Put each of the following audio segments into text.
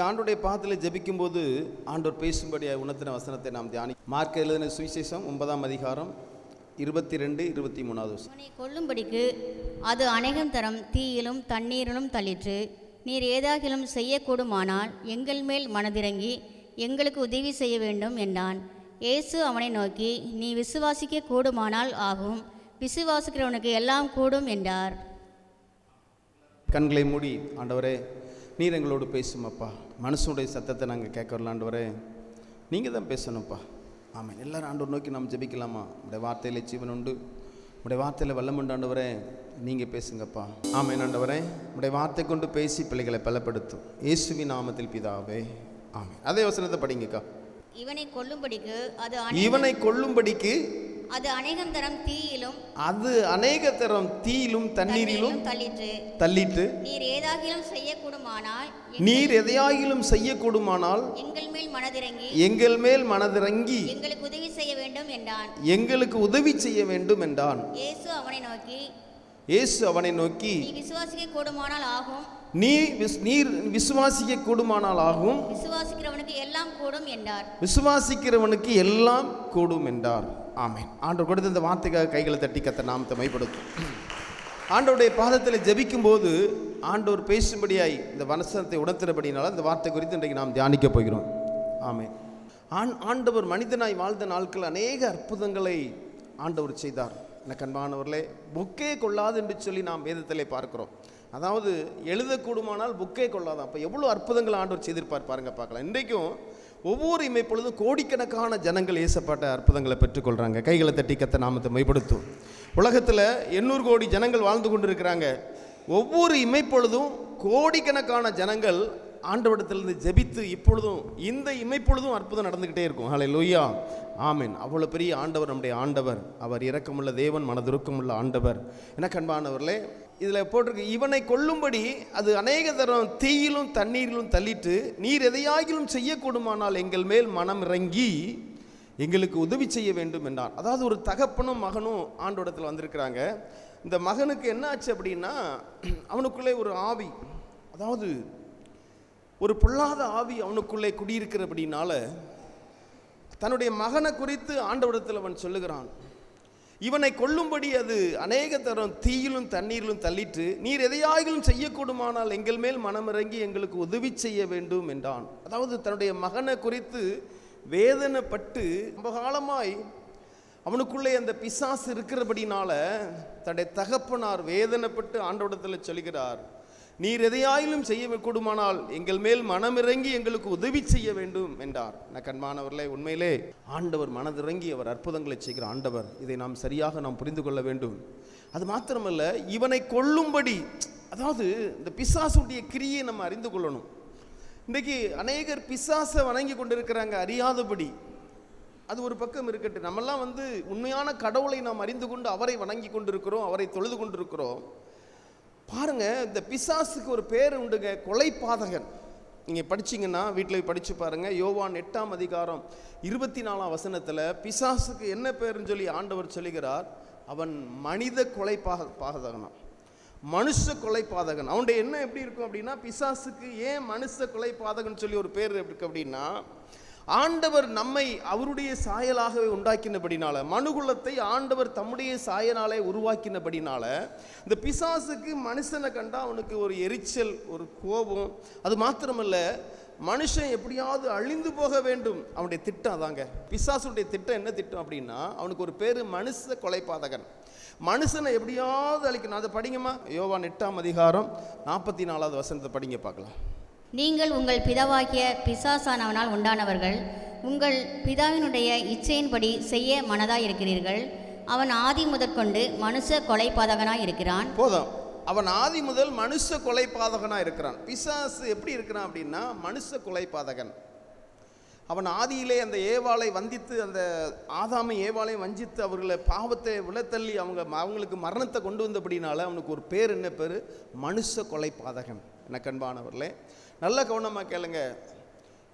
இன்றைக்கி ஆண்டோடைய பாதத்தில் ஜெபிக்கும் போது ஆண்டோர் பேசும்படியாக உணர்த்தின வசனத்தை நாம் தியானி. மார்க் எழுதின சுவிசேஷம் 9ஆம் அதிகாரம் 22-23. அவனை கொல்லும்படிக்கு அது அநேகம் தரம் தீயிலும் தண்ணீரிலும் தள்ளிற்று. நீர் ஏதாகிலும் செய்யக்கூடுமானால் எங்கள் மேல் மனதிறங்கி எங்களுக்கு உதவி செய்ய வேண்டும் என்றான். இயேசு அவனை நோக்கி, நீ விசுவாசிக்க கூடுமானால் ஆகும், விசுவாசிக்கிறவனுக்கு எல்லாம் கூடும் என்றார். கண்களை மூடி, ஆண்டவரே நீர் எங்களோடு பேசுமப்பா. மனசுடைய சத்தத்தை நாங்கள் கேட்க வரல ஆண்டவரே, நீங்கள் தான் பேசணும்ப்பா. ஆமாம், எல்லாரும் ஆண்டவர் நோக்கி நாம் ஜெபிக்கலாமா? உடைய வார்த்தையில் ஜீவன் உண்டு, உடைய வார்த்தையில் வல்லம் உண்டு ஆண்டவரே, நீங்கள் பேசுங்கப்பா. ஆமாம் ஆண்டவரே, உடைய வார்த்தை கொண்டு பேசி பிள்ளைகளை பலப்படுத்தும் இயேசுவின் நாமத்தில் பிதாவே, ஆமாம். அதே வசனத்தை படிங்கக்கா. இவனை கொல்லும்படிக்கு அது அநேகம் தரம் தீயிலும் தண்ணீரிலும் தள்ளிற்று. நீர் ஏதாகிலும் செய்யக்கூடுமானால் எங்கள் மேல் மனதிறங்கி எங்களுக்கு உதவி செய்ய வேண்டும் என்றான். இயேசு அவனை நோக்கி நீ விசுவாசிக்க கூடுமானால் ஆகும், விசுவாசிக்கிறவனுக்கு எல்லாம் கூடும் என்றார். ஆமென். ஆண்டவர் கொடுத்த இந்த வார்த்தைக்காக கைகளை தட்டி கர்த்தர் நாமத்தை மைப்படுத்தும். ஆண்டவருடைய பாதத்தில் ஜெபிக்கும் போது ஆண்டவர் பேசும்படியாய் இந்த வசனத்தை உணர்த்தினபடினால இந்த வார்த்தை குறித்து இன்றைக்கு நாம் தியானிக்க போகிறோம். ஆமென். ஆண்டவர் மனிதனாய் வாழ்ந்த நாட்கள் அநேக அற்புதங்களை ஆண்டவர் செய்தார். எனக்கு அன்பானவர்களே, புக்கே கொள்ளாது என்று சொல்லி நாம் வேதத்திலே பார்க்கிறோம். அதாவது எழுதக்கூடுமானால் புக்கே கொள்ளாதான். அப்போ எவ்வளோ அற்புதங்கள் ஆண்டவர் செய்திருப்பார் பாருங்க, பார்க்கலாம். இன்றைக்கும் ஒவ்வொரு இமைப்பொழுதும் கோடிக்கணக்கான ஜனங்கள் ஏசப்பட்ட அற்புதங்களை பெற்றுக்கொள்கிறாங்க. கைகளை தட்டி கர்த்தர் நாமத்தை மைப்படுத்தும். உலகத்தில் 800 கோடி ஜனங்கள் வாழ்ந்து கொண்டு இருக்கிறாங்க. ஒவ்வொரு இமைப்பொழுதும் கோடிக்கணக்கான ஜனங்கள் ஆண்டவரிடத்திலிருந்து ஜெபித்து இப்பொழுதும் இந்த இமைப்பொழுதும் அற்புதம் நடந்துக்கிட்டே இருக்கும். ஹல்லேலூயா, ஆமென். அவ்வளோ பெரிய ஆண்டவர் நம்முடைய ஆண்டவர். அவர் இரக்கமுள்ள தேவன், மனதுருக்கமுள்ள ஆண்டவர். எனக்கு அன்பானவர்களே, இதில் போட்டிருக்கு, இவனை கொல்லும்படி அது அநேக தரம் தீயிலும் தண்ணீரிலும் தள்ளிட்டு நீர் எதையாகிலும் செய்யக்கூடுமானால் எங்கள் மேல் மனம் இறங்கி எங்களுக்கு உதவி செய்ய வேண்டும் என்றார். அதாவது ஒரு தகப்பனும் மகனும் ஆண்டோடத்தில் வந்திருக்கிறாங்க. இந்த மகனுக்கு என்ன ஆச்சு அப்படின்னா, அவனுக்குள்ளே ஒரு ஆவி, அதாவது ஒரு பொல்லாத ஆவி அவனுக்குள்ளே குடியிருக்கிறபடினால தன்னுடைய மகனை குறித்து ஆண்டவரிடத்தில் அவன் சொல்லுகிறான், இவனை கொல்லும்படி அது அநேக தரம் தீயிலும் தண்ணீரிலும் தள்ளிட்டு நீர் எதையாகிலும் செய்யக்கூடுமானால் எங்கள் மேல் மனமிறங்கி எங்களுக்கு உதவி செய்ய வேண்டும் என்றான். அதாவது தன்னுடைய மகனை குறித்து வேதனைப்பட்டு ரொம்ப காலமாய் அவனுக்குள்ளே அந்த பிசாசு இருக்கிறபடினால தன்னுடைய தகப்பனார் வேதனைப்பட்டு ஆண்டவரிடத்தில் சொல்கிறார், நீர் எதையாயிலும் செய்ய கூடுமானால் எங்கள் மேல் மனமிறங்கி எங்களுக்கு உதவி செய்ய வேண்டும் என்றார். கண்மானவர்களே, உண்மையிலே ஆண்டவர் மனதிறங்கி அவர் அற்புதங்களை செய்கிற ஆண்டவர். இதை நாம் சரியாக நாம் புரிந்து கொள்ள வேண்டும். அது மாத்திரமல்ல, இவனை கொல்லும்படி, அதாவது இந்த பிசாசுடைய கிரியை நம்ம அறிந்து கொள்ளணும். இன்றைக்கு அநேகர் பிசாசை வணங்கி கொண்டிருக்கிறாங்க அறியாதபடி. அது ஒரு பக்கம் இருக்கட்டும், நம்மெல்லாம் உண்மையான கடவுளை நாம் அறிந்து கொண்டு அவரை வணங்கி கொண்டிருக்கிறோம், அவரை தொழுது கொண்டிருக்கிறோம். பாருங்க, இந்த பிசாசுக்கு ஒரு பேர் உண்டுங்க, கொலைபாதகன். நீங்கள் படிச்சிங்கன்னா வீட்டில் படித்து பாருங்கள். யோவான் 8ஆம் அதிகாரம் 24ஆம் வசனத்தில் பிசாசுக்கு என்ன பேருன்னு சொல்லி ஆண்டவர் சொல்லுகிறார், அவன் மனித கொலைபாதகனா, மனுஷ கொலைபாதகன். அவனுடைய என்ன எப்படி இருக்கும் அப்படின்னா, பிசாசுக்கு ஏன் மனுஷ கொலைபாதகன் சொல்லி ஒரு பேர் இருக்கு அப்படின்னா, ஆண்டவர் நம்மை அவருடைய சாயலாகவே உண்டாக்கினபடினால, மனுகுலத்தை ஆண்டவர் தம்முடைய சாயலாலே உருவாக்கினபடினால இந்த பிசாசுக்கு மனுஷனை கண்டா அவனுக்கு ஒரு எரிச்சல், ஒரு கோபம். அது மாத்திரமல்ல, மனுஷன் எப்படியாவது அழிந்து போக வேண்டும், அவனுடைய திட்டம் அதாங்க. பிசாசுடைய திட்டம் என்ன திட்டம் அப்படின்னா, அவனுக்கு ஒரு பேர் மனுஷ கொலைபாதகன். மனுஷனை எப்படியாவது அழிக்கணும். அதை படிங்கம்மா, யோவான் 8ஆம் அதிகாரம் 44ஆவது வசனத்தை படிங்க பார்க்கலாம். நீங்கள் உங்கள் பிதாவாகிய பிசாசானவனால் உண்டானவர்கள், உங்கள் பிதாவினுடைய இச்சையின்படி செய்ய மனதாய் இருக்கிறீர்கள். அவன் ஆதி முதற்கொண்டு மனுஷ கொலைபாதகனாய் இருக்கிறான். போதும், அவன் ஆதி முதல் மனுஷ கொலைபாதகனாக இருக்கிறான். பிசாசு எப்படி இருக்கிறான் அப்படின்னா, மனுஷ கொலைபாதகன். அவன் ஆதியிலே அந்த ஏவாளை வந்தித்து, அந்த ஆதாமை ஏவாளை வஞ்சித்து அவர்களை பாவத்தை விழத்தள்ளி அவங்களுக்கு மரணத்தை கொண்டு வந்தபடினால அவனுக்கு ஒரு பேர், என்ன பேர்? மனுஷ கொலைபாதகன். எனக்கு அன்பானவர்களே, நல்ல கவனமாக கேளுங்க.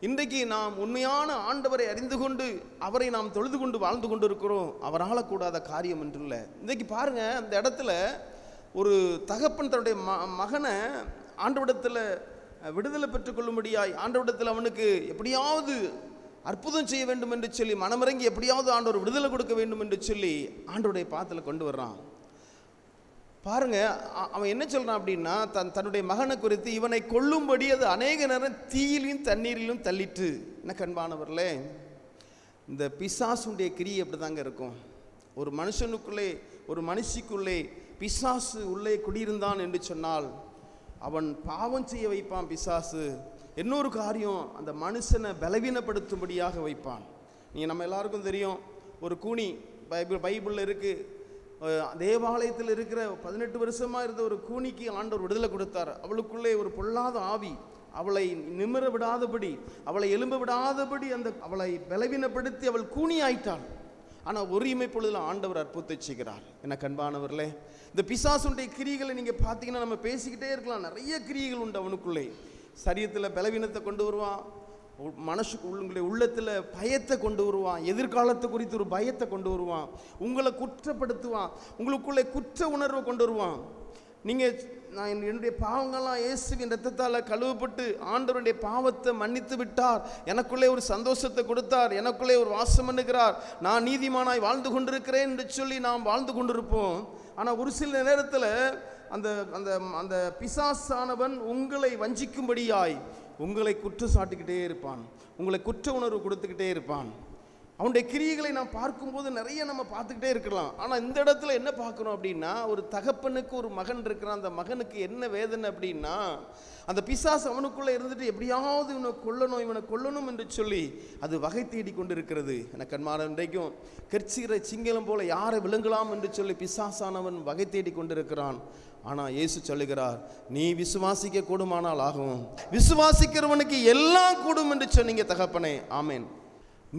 இன்றைக்கு நாம் உண்மையான ஆண்டவரை அறிந்து கொண்டு அவரை நாம் தொழுது கொண்டு வாழ்ந்து கொண்டு இருக்கிறோம். அவரால் கூடாத காரியம் என்று இல்லை. இன்றைக்கு பாருங்கள், அந்த இடத்துல ஒரு தகப்பன் தன்னுடைய மகனை ஆண்டவரிடத்தில் விடுதலை பெற்றுக்கொள்ளும்படியாய் ஆண்டவரிடத்தில் அவனுக்கு எப்படியாவது அற்புதம் செய்ய வேண்டும் என்று சொல்லி மனமிறங்கி எப்படியாவது ஆண்டவர் விடுதலை கொடுக்க வேண்டும் என்று சொல்லி ஆண்டவருடைய பாதத்தில் கொண்டு வர்றான். பாருங்க, அவன் என்ன சொல்றான் அப்படின்னா, தன்னுடைய மகனை குறித்து இவனை கொல்லும்படி அது அநேக நேரம் தீயிலும் தண்ணீரிலும் தள்ளிட்டு. என்ன கண்பானவர்களே, இந்த பிசாசுடைய கிரியை எப்படி தாங்க இருக்கும். ஒரு மனுஷனுக்குள்ளே, ஒரு மனுஷிக்குள்ளே பிசாசு உள்ளே குடியிருந்தான் என்று சொன்னால் அவன் பாவம் செய்ய வைப்பான் பிசாசு. இன்னொரு காரியம், அந்த மனுஷனை பலவீனப்படுத்தும்படியாக வைப்பான். நீங்கள் நம்ம எல்லாருக்கும் தெரியும், ஒரு கூனி பைபிளில் இருக்குது. தேவாலயத்தில் இருக்கிற 18 வருஷமாக இருந்த ஒரு கூனிக்கு ஆண்டவர் விடுதலை கொடுத்தார். அவளுக்குள்ளே ஒரு பொல்லாத ஆவி அவளை நிமிர விடாதபடி, அவளை எழும்ப விடாதபடி அவளை பலவீனப்படுத்தி அவள் கூனி ஆயிட்டாள். ஆனால் ஒரு இமைப்பொழுதில் ஆண்டவர் அற்புதத்தை செய்கிறார். என்ன கண்பானவர்களே, இந்த பிசாசுடைய கிரியைகளை நீங்கள் பார்த்தீங்கன்னா நம்ம பேசிக்கிட்டே இருக்கலாம். நிறைய கிரியைகள் உண்டு அவனுக்குள்ளே. சரீரத்தில் பலவீனத்தை கொண்டு வருவான், உங்களுடைய உள்ளத்தில் பயத்தை கொண்டு வருவான், எதிர்காலத்தை குறித்து ஒரு பயத்தை கொண்டு வருவான், உங்களை குற்றப்படுத்துவான், உங்களுக்குள்ளே குற்ற உணர்வை கொண்டு வருவான். நான் என்னுடைய பாவங்கள்லாம் இயேசுவின் இரத்தத்தால் கழுவப்பட்டு ஆண்டவருடைய பாவத்தை மன்னித்து விட்டார், எனக்குள்ளே ஒரு சந்தோஷத்தை கொடுத்தார், எனக்குள்ளே ஒரு வாசம் பண்ணுகிறார், நான் நீதிமானாய் வாழ்ந்து கொண்டிருக்கிறேன் என்று சொல்லி நாம் வாழ்ந்து கொண்டிருப்போம். ஆனால் ஒரு சில நேரத்தில் அந்த அந்த அந்த பிசாசானவன் உங்களை வஞ்சிக்கும்படியாய் உங்களை குற்றம் சாட்டிக்கிட்டே இருப்பான், உங்களை குற்ற உணர்வு கொடுத்துக்கிட்டே இருப்பான். அவனுடைய கிரியைகளை நாம் பார்க்கும்போது நிறைய நம்ம பார்த்துக்கிட்டே இருக்கலாம். ஆனால் இந்த இடத்துல என்ன பார்க்குறோம் அப்படின்னா, ஒரு தகப்பனுக்கு ஒரு மகன் இருக்கிறான். அந்த மகனுக்கு என்ன வேதனை அப்படின்னா, அந்த பிசாசு அவனுக்குள்ளே இருந்துட்டு எப்படியாவது இவனை கொல்லணும் என்று சொல்லி அது வகை தேடி கொண்டு இருக்கிறது. எனக்கு கண்மார இன்றைக்கும் கெர்ச்சிகிற சிங்கலம் போல யாரை விழுங்கலாம் என்று சொல்லி பிசாசானவன் வகை தேடி கொண்டிருக்கிறான். ஆனால் இயேசு சொல்லுகிறார், நீ விசுவாசிக்க கூடுமானால் ஆகும், விசுவாசிக்கிறவனுக்கு எல்லாம் கூடும் என்று சொன்னீங்க தகப்பனே. ஆமேன்.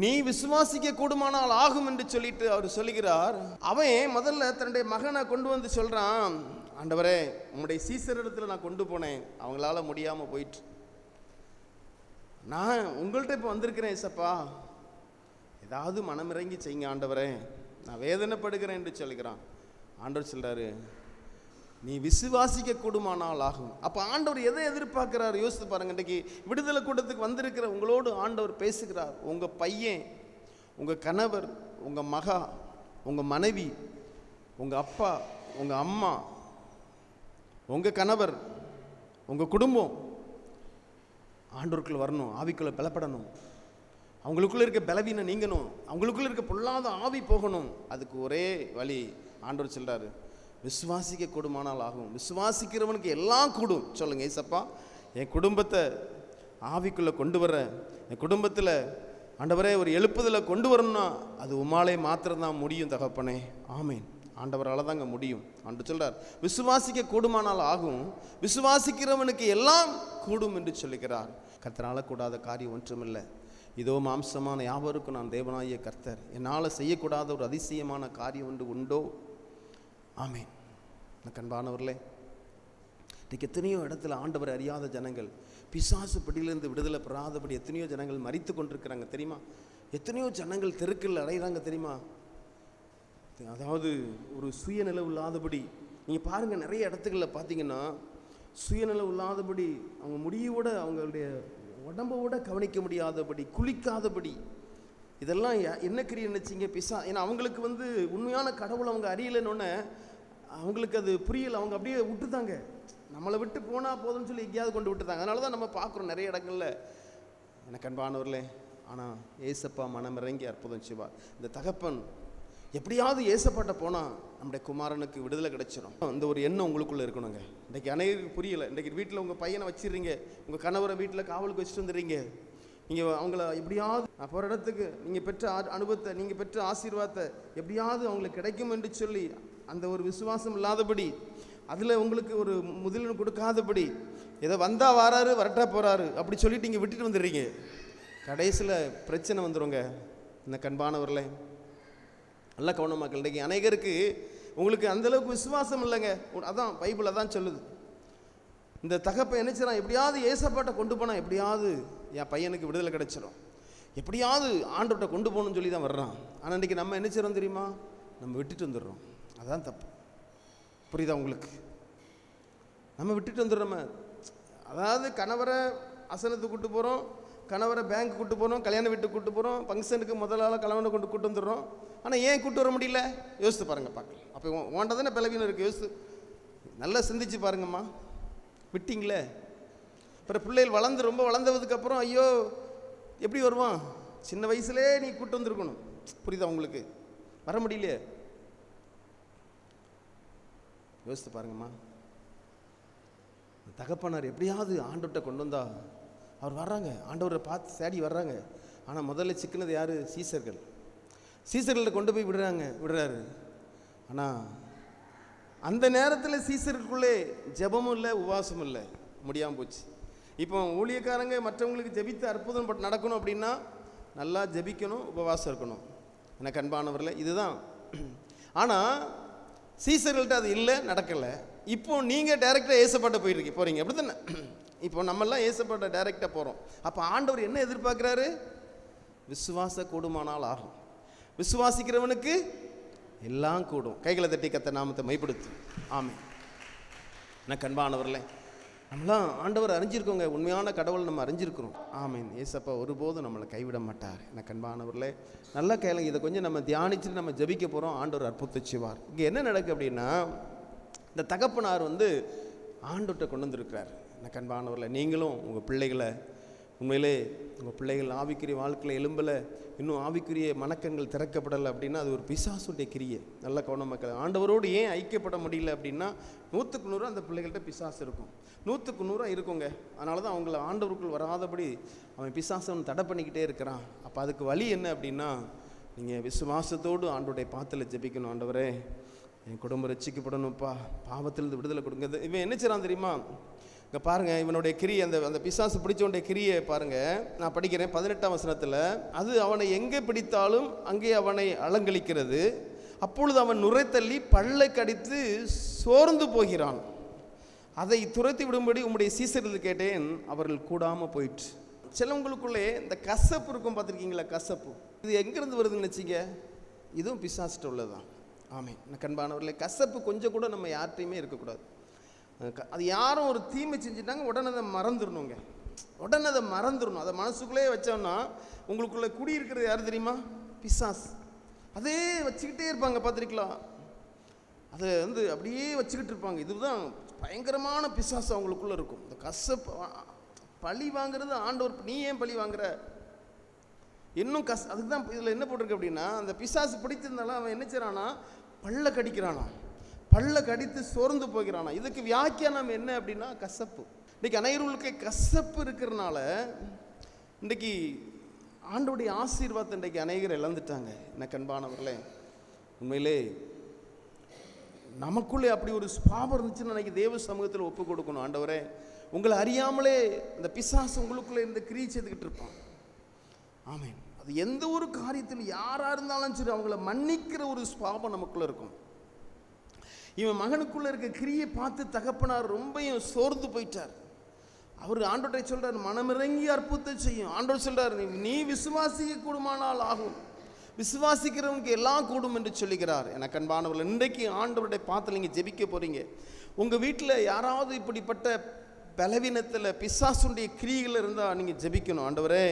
நீ விசுவாசிக்க கூடுமானால் ஆகும் என்று சொல்லிட்டு அவர் சொல்லுகிறார். அவன் முதல்ல தன்னுடைய மகனை கொண்டு வந்து சொல்றான், ஆண்டவரே உங்களுடைய சீசரிடத்தில் நான் கொண்டு போனேன், அவங்களால முடியாமல் போயிட்டு, நான் உங்கள்கிட்ட இப்போ வந்திருக்கிறேன் ஏசப்பா, ஏதாவது மனமிறங்கி செய்யுங்க ஆண்டவரே, நான் வேதனைப்படுகிறேன் என்று சொல்லுகிறான். ஆண்டவர் சொல்றாரு, நீ விசுவாசிக்க கூடுமானால் ஆகும். அப்போ ஆண்டவர் எதை எதிர்பார்க்கிறார் யோசித்து பாருங்க. இன்றைக்கு விடுதலை கூட்டத்துக்கு வந்திருக்கிற உங்களோடு ஆண்டவர் பேசுகிறார். உங்கள் பையன், உங்கள் கணவர், உங்கள் மகா, உங்கள் மனைவி, உங்கள் அப்பா, உங்கள் அம்மா, உங்கள் கணவர், உங்கள் குடும்பம் ஆண்டவருக்குள்ள வரணும், ஆவிக்குள்ள பலப்படணும், அவங்களுக்குள்ள இருக்க பலவீனம் நீங்கணும், அவங்களுக்குள்ள இருக்க பொல்லாத ஆவி போகணும். அதுக்கு ஒரே வழி ஆண்டவர் சொல்றாரு, விசுவாசிக்க கூடுமானால் ஆகும், விசுவாசிக்கிறவனுக்கு எல்லாம் கூடும். சொல்லுங்க ஏசப்பா, என் குடும்பத்தை ஆவிக்குள்ளே கொண்டு வர, என் குடும்பத்தில் ஆண்டவரே ஒரு எழுப்புதலை கொண்டு வரணும்னா அது உம்மாலே மாத்திரம்தான் முடியும் தகப்பனே. ஆமேன். ஆண்டவரால் தாங்க முடியும். ஆண்டு சொல்றார், விசுவாசிக்க கூடுமானால் ஆகும், விசுவாசிக்கிறவனுக்கு எல்லாம் கூடும் என்று சொல்லுகிறார். கர்த்தரால் கூடாத காரியம் ஒன்றுமில்லை. இதோ மாம்சமான யாவருக்கும் நான் தேவனாகிய கர்த்தர், என்னால் செய்யக்கூடாத ஒரு அதிசயமான காரியம் ஒன்று உண்டோ? ஆமேன். கண்பானவர்களே, இன்றைக்கு எத்தனையோ இடத்துல ஆண்டவர் அறியாத ஜனங்கள், பிசாசு பிடியிலிருந்து விடுதலை பெறாதபடி எத்தனையோ ஜனங்கள் மரித்து கொண்டிருக்கிறாங்க தெரியுமா? எத்தனையோ ஜனங்கள் தெருக்கள் அடைகிறாங்க தெரியுமா? அதாவது ஒரு சுயநிலவு இல்லாதபடி, நீங்கள் பாருங்கள், நிறைய இடத்துகளில் பார்த்தீங்கன்னா சுயநிலவு இல்லாதபடி, அவங்க முடியோட அவங்களுடைய உடம்போட கவனிக்க முடியாதபடி, குளிக்காதபடி, இதெல்லாம் என்ன கிரியை நினச்சிங்க பிசா? ஏன்னா அவங்களுக்கு உண்மையான கடவுளை அவங்க அறியலைன்னொன்னே அவங்களுக்கு அது புரியலை. அவங்க அப்படியே விட்டுதாங்க, நம்மளை விட்டு போனால் போதும்னு சொல்லி எங்கேயாவது கொண்டு விட்டுதாங்க. அதனால தான் நம்ம பார்க்குறோம் நிறைய இடங்களில். எனக்கு அன்பானவர்களே, ஆனால் ஏசப்பா மனமிறங்கி அற்புதம் செய்வார். இந்த தகப்பன் எப்படியாவது ஏசப்பாட்ட போனால் நம்முடைய குமாரனுக்கு விடுதலை கிடைச்சிடும். இந்த ஒரு எண்ணம் உங்களுக்குள்ளே இருக்கணுங்க. இன்றைக்கி அனைவருக்கு புரியலை. இன்றைக்கி வீட்டில் உங்கள் பையனை வச்சிடுறீங்க, உங்கள் கணவரை வீட்டில் காவலுக்கு வச்சுட்டு வந்துடுறீங்க. நீங்கள் அவங்கள எப்படியாவது போகிற இடத்துக்கு நீங்கள் பெற்ற அனுபவத்தை, நீங்கள் பெற்ற ஆசீர்வாதத்தை எப்படியாவது அவங்களுக்கு கிடைக்கும் என்று சொல்லி அந்த ஒரு விசுவாசம் இல்லாதபடி, அதில் உங்களுக்கு ஒரு முதலீடு கொடுக்காதபடி, ஏதோ வந்தால் வராரு வரட்டா போகிறாரு அப்படி சொல்லிட்டு நீங்கள் விட்டுட்டு வந்துடுறீங்க. கடைசியில் பிரச்சனை வந்துடுங்க. இந்த கண்பானவர்களே, நல்லா கவனமாக்கள். இன்றைக்கி அநேகருக்கு உங்களுக்கு அந்தளவுக்கு விசுவாசம் இல்லைங்க. அதான் பைபிள் அதான் சொல்லுது. இந்த தகப்பை என்ன செய்யறான், எப்படியாவது ஏசப்பாட்டை கொண்டு போனால் எப்படியாவது என் பையனுக்கு விடுதலை கிடைச்சிடும், எப்படியாவது ஆண்டவர்கிட்ட கொண்டு போகணும்னு சொல்லி தான் வர்றான். ஆனால் இன்றைக்கி நம்ம என்ன செய்கிறோம் தெரியுமா? நம்ம விட்டுட்டு வந்துடுறோம். அதுதான் தப்பு. புரியுதா உங்களுக்கு? நம்ம விட்டுட்டு வந்துடுறோம். அதாவது கணவரை அசனத்துக்கு கூட்டு போகிறோம், கணவரை பேங்க் கூட்டு போகிறோம், கல்யாண வீட்டுக்கு கூட்டு போகிறோம், ஃபங்க்ஷனுக்கு முதலால் கணவனை கூட்டு வந்துடுறோம். ஆனால் ஏன் கூட்டு வர முடியல? யோசித்து பாருங்கள், பார்க்கலாம். அப்போ ஓண்ட தானே பலவீனம் இருக்குது. யோசித்து நல்லா சிந்திச்சு பாருங்கம்மா. விட்டீங்களே. அப்புறம் பிள்ளைகள் வளர்ந்து ரொம்ப வளர்ந்ததுக்கப்புறம் ஐயோ எப்படி வருவான்? சின்ன வயசுலேயே நீ கூட்டு வந்திருக்கணும். புரியுதா உங்களுக்கு? வர முடியலையே. யோசித்து பாருங்கம்மா. தகப்பனார் எப்படியாவது ஆண்டவர்கிட்ட கொண்டு வந்தா அவர் வர்றாங்க, ஆண்டவரை பார்த்து சேடி வர்றாங்க. ஆனால் முதல்ல சிக்கினது யார்? சீசர்கள். சீசர்களை கொண்டு போய் விடுறாரு. ஆனால் அந்த நேரத்தில் சீசருக்குள்ளே ஜெபமும் இல்லை, உபவாசமும் இல்லை, முடியாமல் போச்சு. இப்போ ஊழியக்காரங்க மற்றவங்களுக்கு ஜெபித்து அற்புதம் நடக்கணும் அப்படின்னா நல்லா ஜெபிக்கணும், உபவாசம் இருக்கணும். எனக்கு அன்பானவர்களே, இதுதான். ஆனால் சீசர்கள்ட்ட அது இல்லை, நடக்கலை. இப்போ நீங்கள் டைரெக்டாக ஏசப்பாட்ட போகிறீங்க, அப்படி தானே? இப்போ நம்மெல்லாம் ஏசப்பாட்ட டைரெக்டாக போகிறோம். அப்போ ஆண்டவர் என்ன எதிர்பார்க்குறாரு? விசுவாச கூடுமானால் ஆகும். விசுவாசிக்கிறவனுக்கு எல்லாம் கூடும். கைகளை தட்டி கர்த்தர் நாமத்தை மைப்படுத்தும். ஆமென். எனக்கு அன்பானவர்களே, நம்மளாம் ஆண்டவர் அறிஞ்சிருக்கோங்க. உண்மையான கடவுள் நம்ம அறிஞ்சிருக்கிறோம். ஆமென். ஏசப்பா ஒருபோதும் நம்மளை கைவிட மாட்டார். எனக்கு அன்பானவர்களே, நல்லா கேளுங்க. இதை கொஞ்சம் நம்ம தியானிச்சுட்டு நம்ம ஜெபிக்க போகிறோம். ஆண்டவர் அற்புதத்தை செய்வார். இங்கே என்ன நடக்கு அப்படின்னா, இந்த தகப்பனார் ஆண்டவர்கிட்ட கொண்டு வந்திருக்கிறார். எனக்கு அன்பானவர்களே, நீங்களும் உங்கள் பிள்ளைகளை உண்மையிலே உங்கள் பிள்ளைகள் ஆவிக்குரிய வாழ்க்கையில் எழும்பலை, இன்னும் ஆவிக்குரிய மனக்கண்கள் திறக்கப்படலை அப்படின்னா அது ஒரு பிசாசுடைய கிரியை. நல்ல கவனம் மக்கள். ஆண்டவரோடு ஏன் ஐக்கியப்பட முடியல அப்படின்னா 100க்கு 100 அந்த பிள்ளைகள்கிட்ட பிசாசு இருக்கும். 100க்கு 100 இருக்குங்க. அதனால தான் அவங்கள ஆண்டவருக்குள் வராதபடி அவன் பிசாசவன் தடை பண்ணிக்கிட்டே இருக்கிறான். அப்போ அதுக்கு வழி என்ன அப்படின்னா, நீங்கள் விசுவாசத்தோடு ஆண்டவருடைய பாத்தில் ஜெபிக்கணும். ஆண்டவரே, என் குடும்பம் ரட்சிக்கப்படணும்ப்பா, பாவத்திலிருந்து விடுதலை கொடுங்க. இவன் என்ன செய்றான் தெரியுமா? இங்கே பாருங்கள், இவனுடைய கிரியை, அந்த பிசாசு பிடிச்சவனுடைய கிரியை பாருங்கள். நான் படிக்கிறேன் 18ஆம் வசனத்தில். அது அவனை எங்கே பிடித்தாலும் அங்கே அவனை அலங்கழிக்கிறது. அப்பொழுது அவன் நுரைத்தள்ளி பல்லை கடித்து சோர்ந்து போகிறான். அதை துரத்தி விடும்படி உம்முடைய சீசரில் கேட்டேன், அவர்கள் கூடாமல் போயிட்டு. சிலவங்களுக்குள்ளே இந்த கசப்பு இருக்கும், பார்த்துருக்கீங்களா? கசப்பு இது எங்கேருந்து வருதுன்னு நினச்சிங்க? இதுவும் பிசாசிட்ட உள்ளதுதான். ஆமென். கண்பானவர்களே, கசப்பு கொஞ்சம் கூட நம்ம யார்கிட்டையுமே இருக்கக்கூடாது. அது யாரும் ஒரு தீமை செஞ்சுட்டாங்க, உடனே அதை மறந்துடணுங்க. உடனே அதை மறந்துடணும். அதை மனசுக்குள்ளே வச்சோம்னா உங்களுக்குள்ளே குடியிருக்கிறது யார் தெரியுமா? பிசாஸ். அதே வச்சுக்கிட்டே இருப்பாங்க, பார்த்துருக்கலாம். அதை அப்படியே வச்சுக்கிட்டு இருப்பாங்க. இதுதான் பயங்கரமான பிசாசு அவங்களுக்குள்ளே இருக்கும். இந்த கசப்பு பழி வாங்குறது. ஆண்டவர், நீ ஏன் பழி வாங்குற? இன்னும் அதுக்கு தான் இதில் என்ன போட்டிருக்கு அப்படின்னா, அந்த பிசாசு பிடிச்சிருந்தாலும் அவன் என்ன செய்றானா? பல்ல கடிக்கிறானா, பல்ல கடித்து சோர்ந்து போகிறானா. இதுக்கு வியாக்கியானம் என்ன அப்படின்னா கசப்பு. இன்றைக்கி அனைவர்களுக்கு கசப்பு இருக்கிறனால இன்றைக்கி ஆண்டோடைய ஆசீர்வாதத்தை இன்றைக்கி அநேகர் இழந்துட்டாங்க. எனக்கு அன்பானவர்களே, உண்மையிலே நமக்குள்ளே அப்படி ஒரு ஸ்பாபம் இருந்துச்சுன்னு அன்றைக்கி தேவ சமூகத்தில் ஒப்பு கொடுக்கணும். ஆண்டவரே, உங்களை அறியாமலே இந்த பிசாசு உங்களுக்குள்ளே இந்த கிரியை செய்துக்கிட்டு இருப்பான். ஆமென். அது எந்த ஒரு காரியத்தில் யாராக இருந்தாலும் சரி அவங்கள மன்னிக்கிற ஒரு ஸ்பாபம் நமக்குள்ளே இருக்கும். இவன் மகனுக்குள்ளே இருக்க கிரியை பார்த்து தகப்பனார் ரொம்பவும் சோர்ந்து போயிட்டார். அவர் ஆண்டவரை சொல்கிறார், மனமிறங்கி அற்புதத்தை செய்யும். ஆண்டவர் சொல்கிறார், நீ விசுவாசிக்க கூடுமானால் ஆகும், விசுவாசிக்கிறவனுக்கு எல்லாம் கூடும் என்று சொல்லுகிறார். எனக்கு அன்பானவர்கள், இன்றைக்கு ஆண்டவருடைய பாத்தில் நீங்கள் ஜெபிக்க போகிறீங்க. உங்கள் வீட்டில் யாராவது இப்படிப்பட்ட பலவீனத்தில் பிசாசுடைய கிரியைகள் இருந்தால் நீங்கள் ஜெபிக்கணும். ஆண்டவரே,